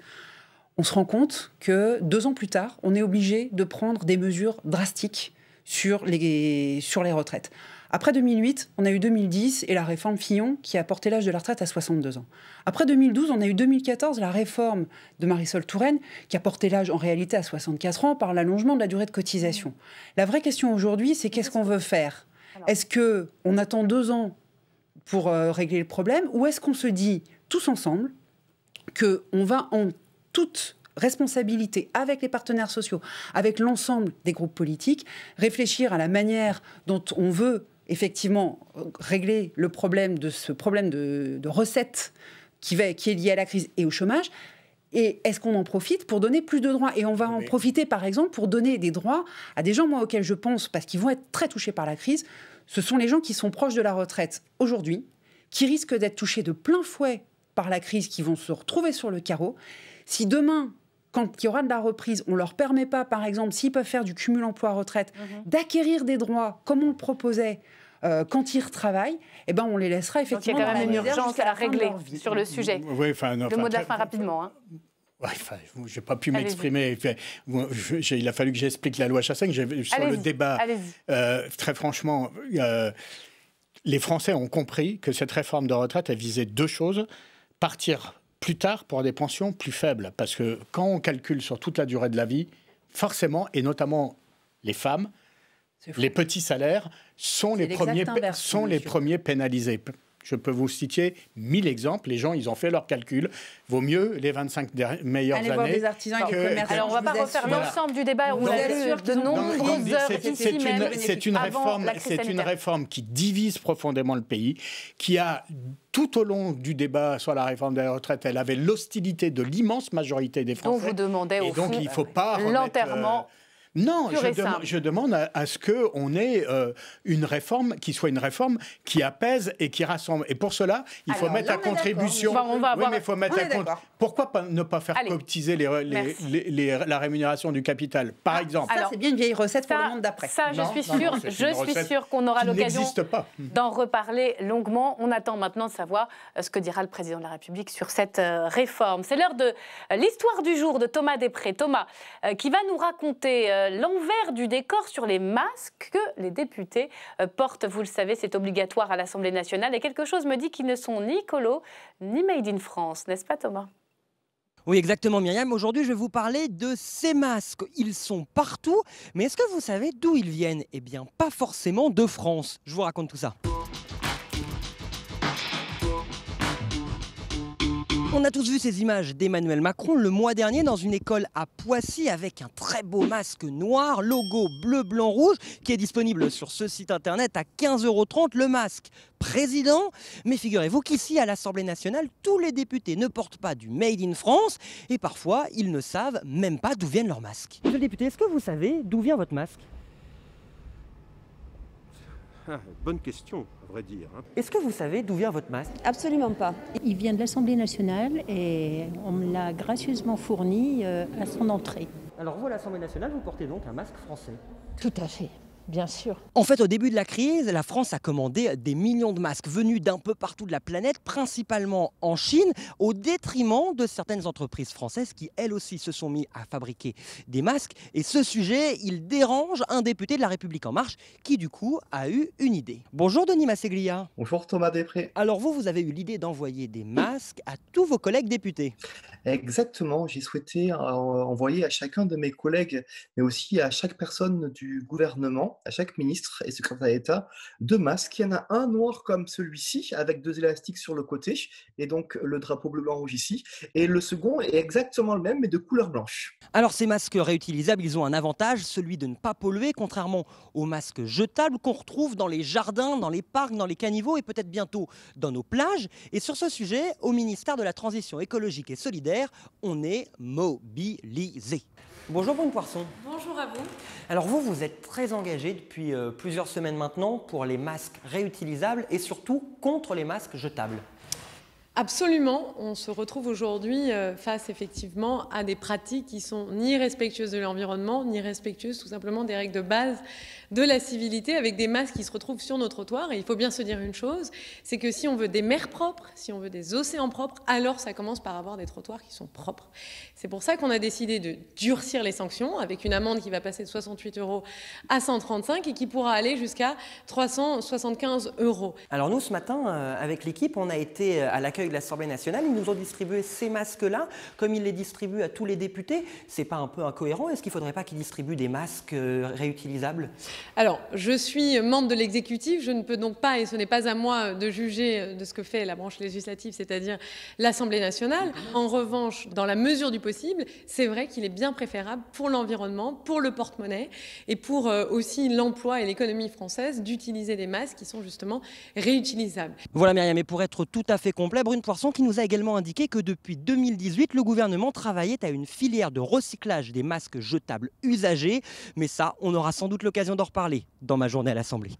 on se rend compte que 2 ans plus tard, on est obligé de prendre des mesures drastiques sur les retraites. Après 2008, on a eu 2010 et la réforme Fillon qui a porté l'âge de la retraite à 62 ans. Après 2012, on a eu 2014, la réforme de Marisol Touraine qui a porté l'âge en réalité à 64 ans par l'allongement de la durée de cotisation. La vraie question aujourd'hui, c'est qu'est-ce qu'on veut faire? Est-ce qu'on attend 2 ans pour régler le problème ou est-ce qu'on se dit tous ensemble qu'on va en toute responsabilité avec les partenaires sociaux, avec l'ensemble des groupes politiques, réfléchir à la manière dont on veut effectivement régler le problème de ce problème de recettes qui est lié à la crise et au chômage. Et est-ce qu'on en profite pour donner plus de droits? Et on va en profiter, par exemple, pour donner des droits à des gens, moi, auxquels je pense, parce qu'ils vont être très touchés par la crise. Ce sont les gens qui sont proches de la retraite aujourd'hui, qui risquent d'être touchés de plein fouet par la crise, qui vont se retrouver sur le carreau. Si demain, quand il y aura de la reprise, on ne leur permet pas, par exemple, s'ils peuvent faire du cumul emploi-retraite, d'acquérir des droits, comme on le proposait, quand ils retravaillent, eh ben on les laissera effectivement. Donc il y a quand même une urgence à régler sur le sujet. Oui, le mot de la fin rapidement. Hein. Ouais, je n'ai pas pu m'exprimer. Il a fallu que j'explique la loi Chassaigne. Sur le débat, très franchement, les Français ont compris que cette réforme de retraite, elle visait 2 choses. Partir plus tard pour des pensions plus faibles. Parce que quand on calcule sur toute la durée de la vie, forcément, et notamment les femmes, les petits salaires sont les premiers pénalisés. Je peux vous citer 1000 exemples. Les gens, ils ont fait leur calcul. Vaut mieux les 25 meilleures années. Voir des artisans et des commerçants. Alors, on ne va pas refaire l'ensemble du débat. On a eu de nombreuses heures ici même. C'est une réforme qui divise profondément le pays, qui a, tout au long du débat sur la réforme des retraites, elle avait l'hostilité de l'immense majorité des Français. Donc, vous demandez au fond il faut pas l'enterrement. Non, je demande à ce qu'on ait une réforme qui soit une réforme qui apaise et qui rassemble. Et pour cela, il faut mettre à contribution. Pourquoi ne pas faire cotiser la rémunération du capital, par exemple? Ça, c'est bien une vieille recette pour le monde d'après. Ça, je suis sûre qu'on aura l'occasion d'en reparler longuement. On attend maintenant de savoir ce que dira le président de la République sur cette réforme. C'est l'heure de l'histoire du jour de Thomas Després. Thomas, qui va nous raconter l'envers du décor sur les masques que les députés portent. Vous le savez, c'est obligatoire à l'Assemblée nationale. Et quelque chose me dit qu'ils ne sont ni écolo, ni made in France. N'est-ce pas, Thomas ? Oui, exactement, Myriam. Aujourd'hui, je vais vous parler de ces masques. Ils sont partout. Mais est-ce que vous savez d'où ils viennent? Eh bien, pas forcément de France. Je vous raconte tout ça. On a tous vu ces images d'Emmanuel Macron le mois dernier dans une école à Poissy avec un très beau masque noir, logo bleu, blanc, rouge, qui est disponible sur ce site internet à 15,30 € le masque président. Mais figurez-vous qu'ici, à l'Assemblée nationale, tous les députés ne portent pas du Made in France et parfois, ils ne savent même pas d'où viennent leurs masques. Monsieur le député, est-ce que vous savez d'où vient votre masque? Bonne question, à vrai dire. Est-ce que vous savez d'où vient votre masque? Absolument pas. Il vient de l'Assemblée nationale et on me l'a gracieusement fourni à son entrée. Alors vous, à l'Assemblée nationale, vous portez donc un masque français? Tout à fait. Bien sûr. En fait, au début de la crise, la France a commandé des millions de masques venus d'un peu partout de la planète, principalement en Chine, au détriment de certaines entreprises françaises qui, elles aussi, se sont mis à fabriquer des masques. Et ce sujet, il dérange un député de La République En Marche qui, du coup, a eu une idée. Bonjour Denis Masseglia. Bonjour Thomas Després. Alors vous avez eu l'idée d'envoyer des masques à tous vos collègues députés. Exactement, j'ai souhaité envoyer à chacun de mes collègues, mais aussi à chaque personne du gouvernement, à chaque ministre et secrétaire d'État, 2 masques. Il y en a un noir comme celui-ci, avec 2 élastiques sur le côté, et donc le drapeau bleu-blanc-rouge ici. Et le second est exactement le même, mais de couleur blanche. Alors ces masques réutilisables, ils ont un avantage, celui de ne pas polluer, contrairement aux masques jetables qu'on retrouve dans les jardins, dans les parcs, dans les caniveaux et peut-être bientôt dans nos plages. Et sur ce sujet, au ministère de la Transition écologique et solidaire, on est mobilisé. Bonjour Brune Poisson. Bonjour à vous. Alors vous êtes très engagé depuis plusieurs semaines maintenant pour les masques réutilisables et surtout contre les masques jetables. Absolument, on se retrouve aujourd'hui face effectivement à des pratiques qui sont ni respectueuses de l'environnement, ni respectueuses tout simplement des règles de base de la civilité avec des masses qui se retrouvent sur nos trottoirs. Et il faut bien se dire une chose, c'est que si on veut des mers propres, si on veut des océans propres, alors ça commence par avoir des trottoirs qui sont propres. C'est pour ça qu'on a décidé de durcir les sanctions avec une amende qui va passer de 68 € à 135 et qui pourra aller jusqu'à 375 €. Alors nous, ce matin, avec l'équipe, on a été à l'accueil de l'Assemblée nationale. Ils nous ont distribué ces masques-là, comme ils les distribuent à tous les députés. C'est pas un peu incohérent? Est-ce qu'il ne faudrait pas qu'ils distribuent des masques réutilisables? Alors, je suis membre de l'exécutif, je ne peux donc pas, et ce n'est pas à moi de juger de ce que fait la branche législative, c'est-à-dire l'Assemblée nationale. En revanche, dans la mesure du possible, c'est vrai qu'il est bien préférable pour l'environnement, pour le porte-monnaie et pour aussi l'emploi et l'économie française d'utiliser des masques qui sont justement réutilisables. Voilà Myriam, et pour être tout à fait complet, Brune Poisson qui nous a également indiqué que depuis 2018, le gouvernement travaillait à une filière de recyclage des masques jetables usagés. Mais ça, on aura sans doute l'occasion d'en reparler dans ma journée à l'Assemblée.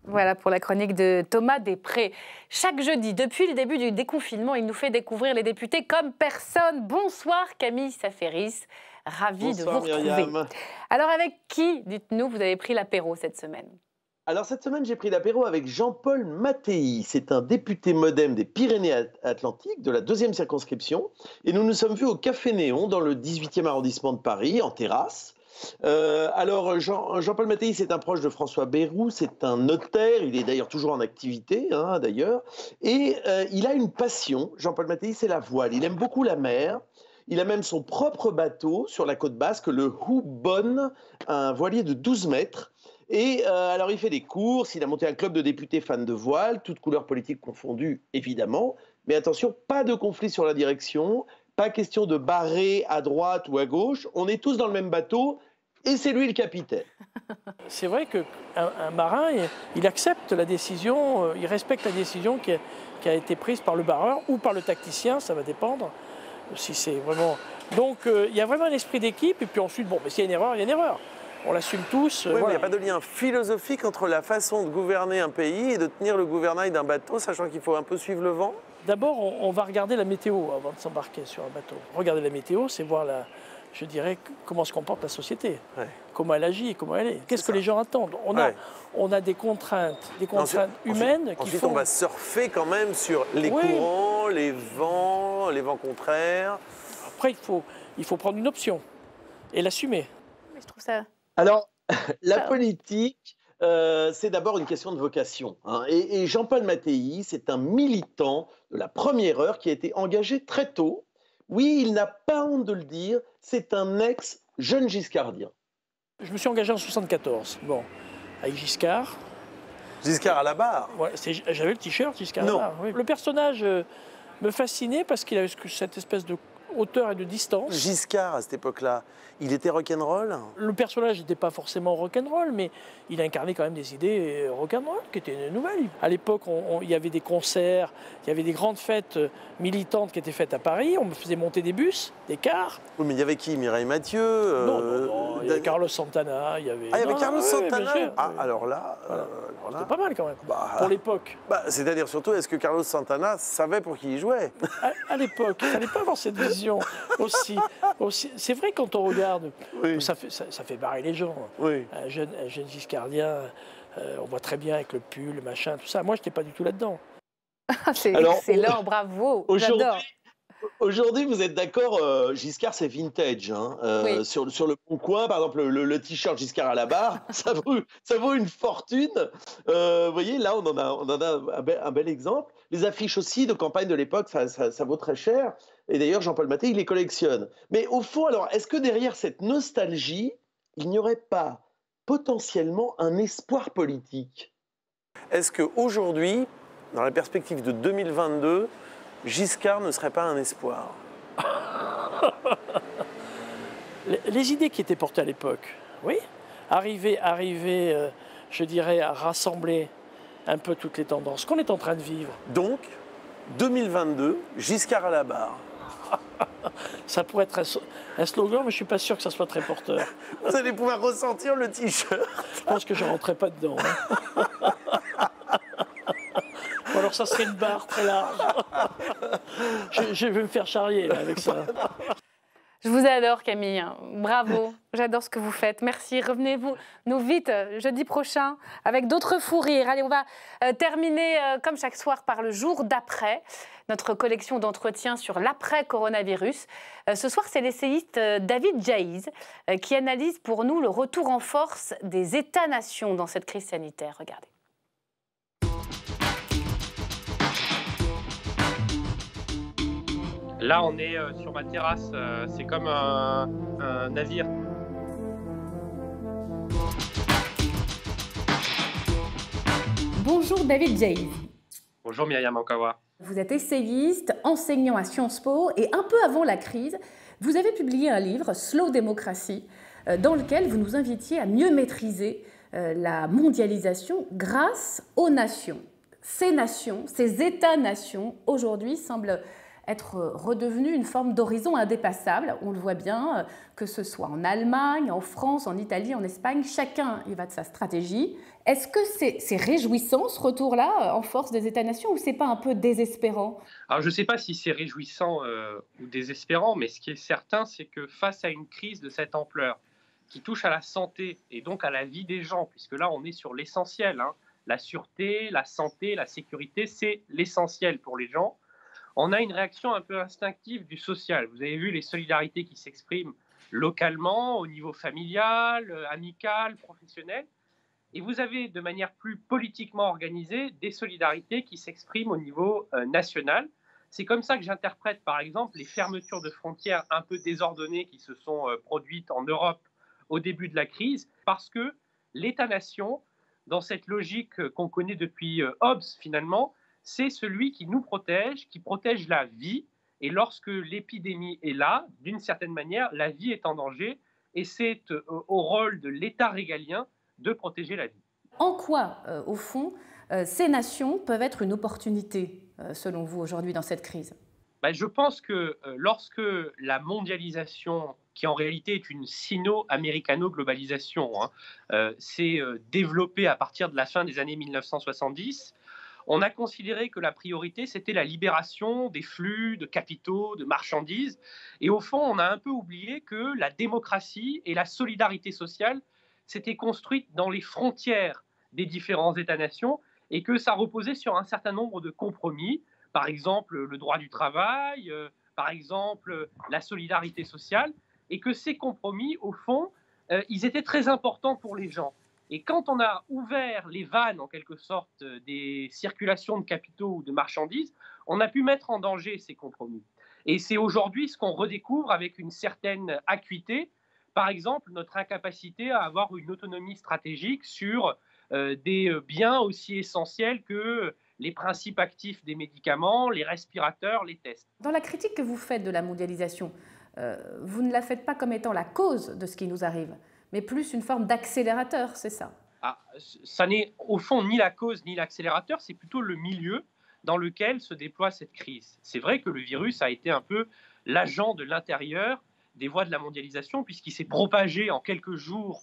Voilà pour la chronique de Thomas Després. Chaque jeudi, depuis le début du déconfinement, il nous fait découvrir les députés comme personne. Bonsoir Camille Saferis, ravi de vous retrouver. Myriam. Alors avec qui, dites-nous, vous avez pris l'apéro cette semaine? Alors cette semaine, j'ai pris l'apéro avec Jean-Paul Mattei. C'est un député modem des Pyrénées-Atlantiques, de la 2e circonscription. Et nous nous sommes vus au Café Néon, dans le 18e arrondissement de Paris, en terrasse. Alors Jean-Paul Mattei, c'est un proche de François Bayrou, c'est un notaire, il est d'ailleurs toujours en activité, d'ailleurs. Et il a une passion, Jean-Paul Mattei, c'est la voile. Il aime beaucoup la mer. Il a même son propre bateau sur la côte basque, le Houbonne, un voilier de 12 mètres. Et alors, il fait des courses, il a monté un club de députés fans de voile, toutes couleurs politiques confondues, évidemment. Mais attention, pas de conflit sur la direction, pas question de barrer à droite ou à gauche. On est tous dans le même bateau et c'est lui le capitaine. C'est vrai qu'un marin, il accepte la décision, il respecte la décision qui a été prise par le barreur ou par le tacticien, ça va dépendre. Si c'est vraiment... Donc, il y a vraiment un esprit d'équipe. Et puis ensuite, bon, mais s'il y a une erreur, il y a une erreur. On l'assume tous. Oui, voilà. mais il n'y a pas de lien philosophique entre la façon de gouverner un pays et de tenir le gouvernail d'un bateau, sachant qu'il faut un peu suivre le vent. D'abord, on va regarder la météo avant de s'embarquer sur un bateau. Regarder la météo, c'est voir, je dirais, comment se comporte la société, comment elle agit, comment elle est. Qu'est-ce que les gens attendent? On a des contraintes humaines qui ensuite, font... on va surfer quand même sur les courants, les vents contraires. Après, il faut prendre une option et l'assumer. Je trouve ça... Alors, la politique, c'est d'abord une question de vocation. Et Jean-Paul Mattei, c'est un militant de la première heure qui a été engagé très tôt. Oui, il n'a pas honte de le dire, c'est un ex-jeune giscardien. Je me suis engagé en 1974, avec Giscard. Giscard à la barre? Ouais, j'avais le t-shirt Giscard à la barre. Oui. Le personnage me fascinait parce qu'il avait cette espèce de hauteur et de distance. Giscard, à cette époque-là, il était rock'n'roll? Le personnage n'était pas forcément rock'n'roll, mais il incarnait quand même des idées rock'n'roll qui étaient nouvelles. À l'époque, il y avait des concerts, il y avait des grandes fêtes militantes qui étaient faites à Paris. On me faisait monter des bus, des cars. Oui, mais il y avait qui? Mireille Mathieu? Non, il y avait Carlos Santana. Il y avait Carlos Santana? Alors là... C'était pas mal quand même, pour l'époque. C'est-à-dire surtout, est-ce que Carlos Santana savait pour qui il jouait? À l'époque, il ne fallait pas avoir cette vision aussi. C'est vrai, quand on regarde, ça fait barrer les gens. Un jeune giscardien, on voit très bien avec le pull, le machin, tout ça. Moi, je n'étais pas du tout là-dedans. C'est excellent, bravo, j'adore. Aujourd'hui, vous êtes d'accord, Giscard, c'est vintage. Sur le Bon Coin, par exemple, le t-shirt Giscard à la barre, ça vaut une fortune. Vous voyez, là, on en a un bel exemple. Les affiches aussi de campagne de l'époque, ça vaut très cher. Et d'ailleurs, Jean-Paul Mattei, il les collectionne. Mais au fond, alors, est-ce que derrière cette nostalgie, il n'y aurait pas potentiellement un espoir politique? Est-ce qu'aujourd'hui, dans la perspective de 2022, Giscard ne serait pas un espoir? Les idées qui étaient portées à l'époque, oui. Arriver, je dirais, à rassembler un peu toutes les tendances qu'on est en train de vivre. Donc, 2022, Giscard à la barre. Ça pourrait être un slogan, mais je ne suis pas sûr que ça soit très porteur. Vous allez pouvoir ressentir le t-shirt. Je pense que je ne rentrerai pas dedans. Ou alors ça serait une barre très large. Je vais me faire charrier là, avec ça. Je vous adore, Camille. Bravo. J'adore ce que vous faites. Merci. Revenez-nous vite jeudi prochain avec d'autres fous rires. Allez, on va terminer comme chaque soir par le jour d'après. Notre collection d'entretiens sur l'après-coronavirus. Ce soir, c'est l'essayiste David Jaiz qui analyse pour nous le retour en force des États-nations dans cette crise sanitaire. Regardez. Là, on est sur ma terrasse, c'est comme un navire. Bonjour David Jaiz. Bonjour Myriam Ankawa. Vous êtes essayiste, enseignant à Sciences Po et un peu avant la crise, vous avez publié un livre, Slow Democracy, dans lequel vous nous invitiez à mieux maîtriser la mondialisation grâce aux nations. Ces États-nations, aujourd'hui, semblent être redevenus une forme d'horizon indépassable. On le voit bien, que ce soit en Allemagne, en France, en Italie, en Espagne, chacun y va de sa stratégie. Est-ce que c'est réjouissant ce retour-là en force des États-nations ou c'est pas un peu désespérant? Alors je ne sais pas si c'est réjouissant ou désespérant, mais ce qui est certain, c'est que face à une crise de cette ampleur qui touche à la santé et donc à la vie des gens, puisque là on est sur l'essentiel, hein, la sûreté, la santé, la sécurité, c'est l'essentiel pour les gens. On a une réaction un peu instinctive du social. Vous avez vu les solidarités qui s'expriment localement, au niveau familial, amical, professionnel. Et vous avez de manière plus politiquement organisée des solidarités qui s'expriment au niveau national. C'est comme ça que j'interprète par exemple les fermetures de frontières un peu désordonnées qui se sont produites en Europe au début de la crise, parce que l'État-nation, dans cette logique qu'on connaît depuis Hobbes finalement, c'est celui qui nous protège, qui protège la vie. Et lorsque l'épidémie est là, d'une certaine manière, la vie est en danger. Et c'est au rôle de l'État régalien de protéger la vie. En quoi, au fond, ces nations peuvent être une opportunité, selon vous, aujourd'hui, dans cette crise? Je pense que lorsque la mondialisation, qui en réalité est une sino-américano-globalisation, s'est développée à partir de la fin des années 1970, on a considéré que la priorité, c'était la libération des flux de capitaux, de marchandises. Et au fond, on a un peu oublié que la démocratie et la solidarité sociale s'étaient construites dans les frontières des différents États-nations et que ça reposait sur un certain nombre de compromis, par exemple le droit du travail, par exemple la solidarité sociale, et que ces compromis, au fond, ils étaient très importants pour les gens. Et quand on a ouvert les vannes, en quelque sorte, des circulations de capitaux ou de marchandises, on a pu mettre en danger ces compromis. Et c'est aujourd'hui ce qu'on redécouvre avec une certaine acuité, par exemple notre incapacité à avoir une autonomie stratégique sur des biens aussi essentiels que les principes actifs des médicaments, les respirateurs, les tests. Dans la critique que vous faites de la mondialisation, vous ne la faites pas comme étant la cause de ce qui nous arrive, mais plus une forme d'accélérateur, c'est ça? Ça n'est au fond ni la cause ni l'accélérateur, c'est plutôt le milieu dans lequel se déploie cette crise. C'est vrai que le virus a été un peu l'agent de l'intérieur des voies de la mondialisation, puisqu'il s'est propagé en quelques jours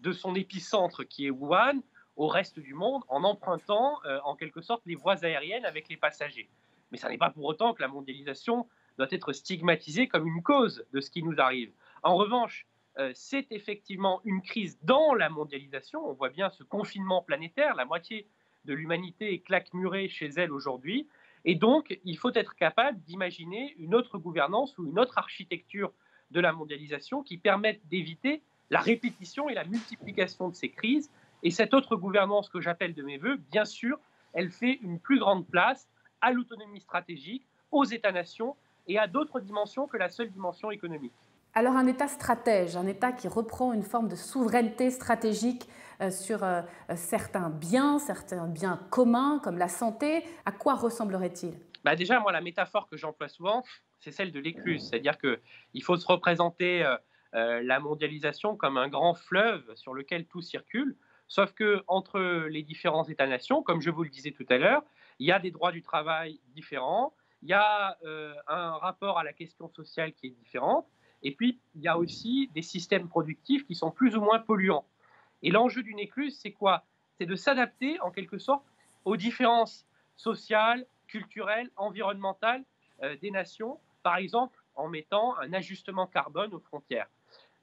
de son épicentre qui est Wuhan au reste du monde en empruntant en quelque sorte les voies aériennes avec les passagers. Mais ça n'est pas pour autant que la mondialisation doit être stigmatisée comme une cause de ce qui nous arrive. En revanche, c'est effectivement une crise dans la mondialisation. On voit bien ce confinement planétaire, la moitié de l'humanité est claquemurée chez elle aujourd'hui. Et donc, il faut être capable d'imaginer une autre gouvernance ou une autre architecture de la mondialisation qui permette d'éviter la répétition et la multiplication de ces crises. Et cette autre gouvernance que j'appelle de mes voeux, bien sûr, elle fait une plus grande place à l'autonomie stratégique, aux États-nations et à d'autres dimensions que la seule dimension économique. Alors un État stratège, un État qui reprend une forme de souveraineté stratégique sur certains biens communs comme la santé, à quoi ressemblerait-il? Déjà, moi, la métaphore que j'emploie souvent, c'est celle de l'écluse. C'est-à-dire qu'il faut se représenter la mondialisation comme un grand fleuve sur lequel tout circule, sauf qu'entre les différents États-nations, comme je vous le disais tout à l'heure, il y a des droits du travail différents, il y a un rapport à la question sociale qui est différent, et puis il y a aussi des systèmes productifs qui sont plus ou moins polluants. Et l'enjeu d'une écluse, c'est quoi? C'est de s'adapter en quelque sorte aux différences sociales, culturelles, environnementales des nations. Par exemple, en mettant un ajustement carbone aux frontières.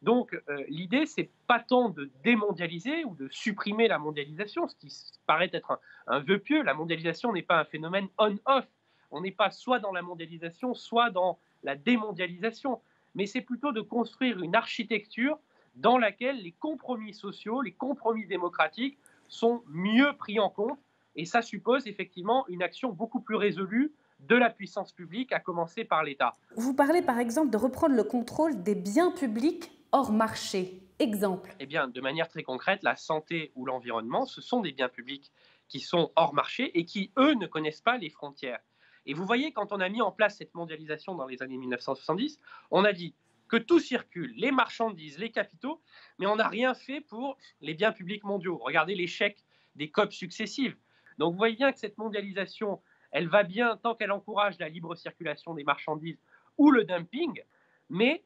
Donc l'idée, c'est pas tant de démondialiser ou de supprimer la mondialisation, ce qui paraît être un vœu pieux. La mondialisation n'est pas un phénomène on-off. On n'est pas soit dans la mondialisation, soit dans la démondialisation. Mais c'est plutôt de construire une architecture dans laquelle les compromis sociaux, les compromis démocratiques sont mieux pris en compte. Et ça suppose effectivement une action beaucoup plus résolue de la puissance publique, à commencer par l'État. Vous parlez par exemple de reprendre le contrôle des biens publics hors marché. Exemple. Eh bien, de manière très concrète, la santé ou l'environnement, ce sont des biens publics qui sont hors marché et qui, eux, ne connaissent pas les frontières. Et vous voyez, quand on a mis en place cette mondialisation dans les années 1970, on a dit que tout circule, les marchandises, les capitaux, mais on n'a rien fait pour les biens publics mondiaux. Regardez l'échec des COP successives. Donc vous voyez bien que cette mondialisation, elle va bien tant qu'elle encourage la libre circulation des marchandises ou le dumping, mais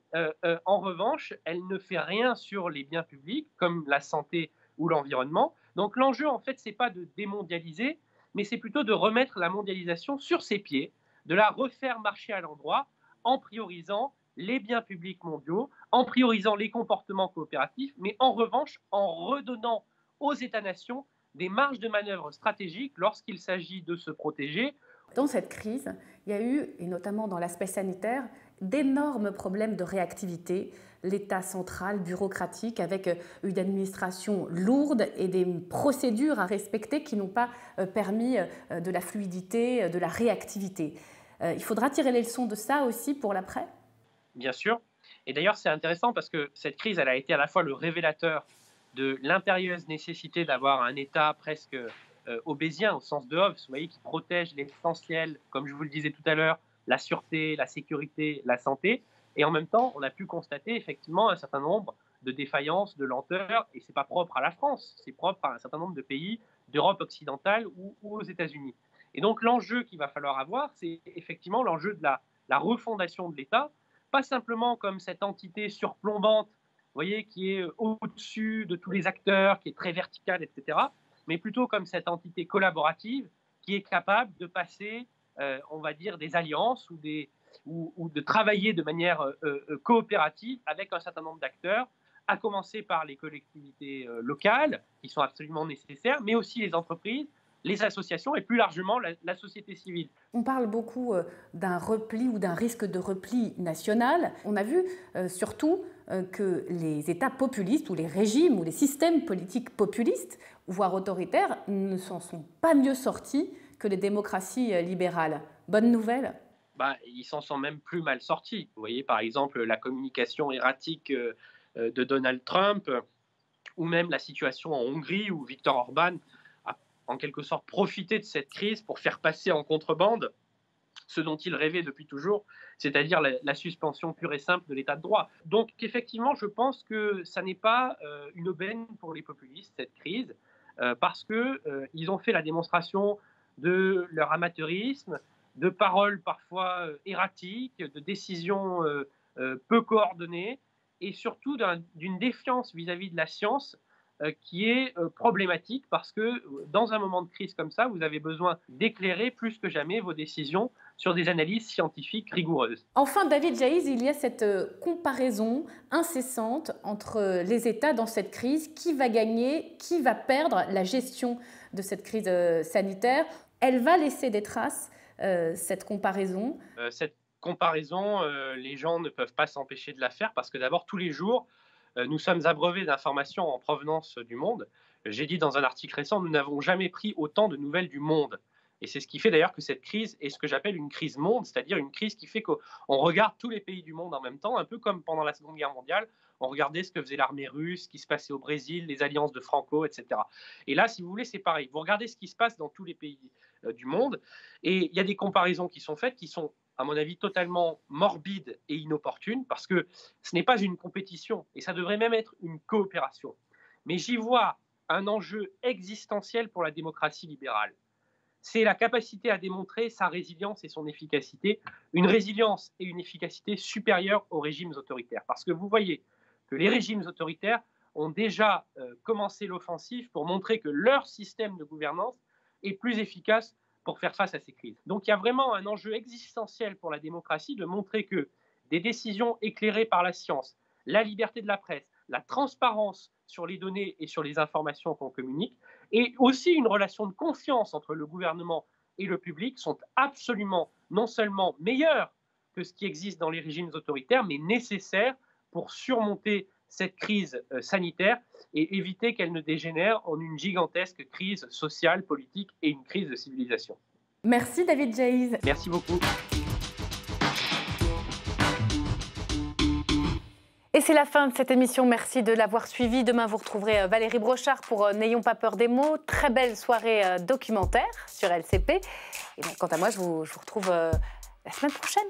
en revanche, elle ne fait rien sur les biens publics comme la santé ou l'environnement. Donc l'enjeu, en fait, ce n'est pas de démondialiser, mais c'est plutôt de remettre la mondialisation sur ses pieds, de la refaire marcher à l'endroit en priorisant les biens publics mondiaux, en priorisant les comportements coopératifs, mais en revanche en redonnant aux États-nations des marges de manœuvre stratégiques lorsqu'il s'agit de se protéger. Dans cette crise, il y a eu, et notamment dans l'aspect sanitaire, d'énormes problèmes de réactivité. L'État central, bureaucratique, avec une administration lourde et des procédures à respecter qui n'ont pas permis de la fluidité, de la réactivité. Il faudra tirer les leçons de ça aussi pour l'après ? Bien sûr. Et d'ailleurs, c'est intéressant parce que cette crise, elle a été à la fois le révélateur de l'impérieuse nécessité d'avoir un État presque obésien, au sens de Hobbes, vous voyez, qui protège l'essentiel, comme je vous le disais tout à l'heure, la sûreté, la sécurité, la santé. Et en même temps, on a pu constater effectivement un certain nombre de défaillances, de lenteurs, et ce n'est pas propre à la France, c'est propre à un certain nombre de pays d'Europe occidentale ou aux États-Unis. Et donc l'enjeu qu'il va falloir avoir, c'est effectivement l'enjeu de la refondation de l'État, pas simplement comme cette entité surplombante, vous voyez, qui est au-dessus de tous les acteurs, qui est très verticale, etc., mais plutôt comme cette entité collaborative qui est capable de passer, on va dire, des alliances ou de travailler de manière coopérative avec un certain nombre d'acteurs, à commencer par les collectivités locales, qui sont absolument nécessaires, mais aussi les entreprises, les associations et plus largement la société civile. On parle beaucoup d'un repli ou d'un risque de repli national. On a vu surtout que les États populistes ou les régimes ou les systèmes politiques populistes, voire autoritaires, ne s'en sont pas mieux sortis que les démocraties libérales. Bonne nouvelle ? Ils s'en sont même plus mal sortis. Vous voyez par exemple la communication erratique de Donald Trump ou même la situation en Hongrie où Viktor Orban a en quelque sorte profité de cette crise pour faire passer en contrebande ce dont il rêvait depuis toujours, c'est-à-dire la suspension pure et simple de l'état de droit. Donc effectivement, je pense que ça n'est pas une aubaine pour les populistes, cette crise, parce qu'ils ont fait la démonstration de leur amateurisme, de paroles parfois erratiques, de décisions peu coordonnées, et surtout d'une défiance vis-à-vis de la science qui est problématique parce que dans un moment de crise comme ça, vous avez besoin d'éclairer plus que jamais vos décisions sur des analyses scientifiques rigoureuses. Enfin, David Jaïs, il y a cette comparaison incessante entre les États dans cette crise. Qui va gagner, qui va perdre la gestion de cette crise sanitaire? Elle va laisser des traces, cette comparaison. Cette comparaison, les gens ne peuvent pas s'empêcher de la faire parce que d'abord, tous les jours, nous sommes abreuvés d'informations en provenance du monde. J'ai dit dans un article récent, nous n'avons jamais pris autant de nouvelles du monde. Et c'est ce qui fait d'ailleurs que cette crise est ce que j'appelle une crise monde, c'est-à-dire une crise qui fait qu'on regarde tous les pays du monde en même temps, un peu comme pendant la Seconde Guerre mondiale, on regardait ce que faisait l'armée russe, ce qui se passait au Brésil, les alliances de Franco, etc. Et là, si vous voulez, c'est pareil. Vous regardez ce qui se passe dans tous les pays du monde, et il y a des comparaisons qui sont faites, qui sont, à mon avis, totalement morbides et inopportunes, parce que ce n'est pas une compétition, et ça devrait même être une coopération. Mais j'y vois un enjeu existentiel pour la démocratie libérale. C'est la capacité à démontrer sa résilience et son efficacité, une résilience et une efficacité supérieures aux régimes autoritaires. Parce que vous voyez que les régimes autoritaires ont déjà commencé l'offensive pour montrer que leur système de gouvernance est plus efficace pour faire face à ces crises. Donc il y a vraiment un enjeu existentiel pour la démocratie de montrer que des décisions éclairées par la science, la liberté de la presse, la transparence sur les données et sur les informations qu'on communique, et aussi une relation de confiance entre le gouvernement et le public sont absolument non seulement meilleures que ce qui existe dans les régimes autoritaires, mais nécessaires pour surmonter cette crise sanitaire et éviter qu'elle ne dégénère en une gigantesque crise sociale, politique et une crise de civilisation. Merci David Jayes. Merci beaucoup. Et c'est la fin de cette émission. Merci de l'avoir suivi. Demain, vous retrouverez Valérie Brochard pour N'ayons pas peur des mots. Très belle soirée documentaire sur LCP. Et bien, quant à moi, je vous retrouve la semaine prochaine.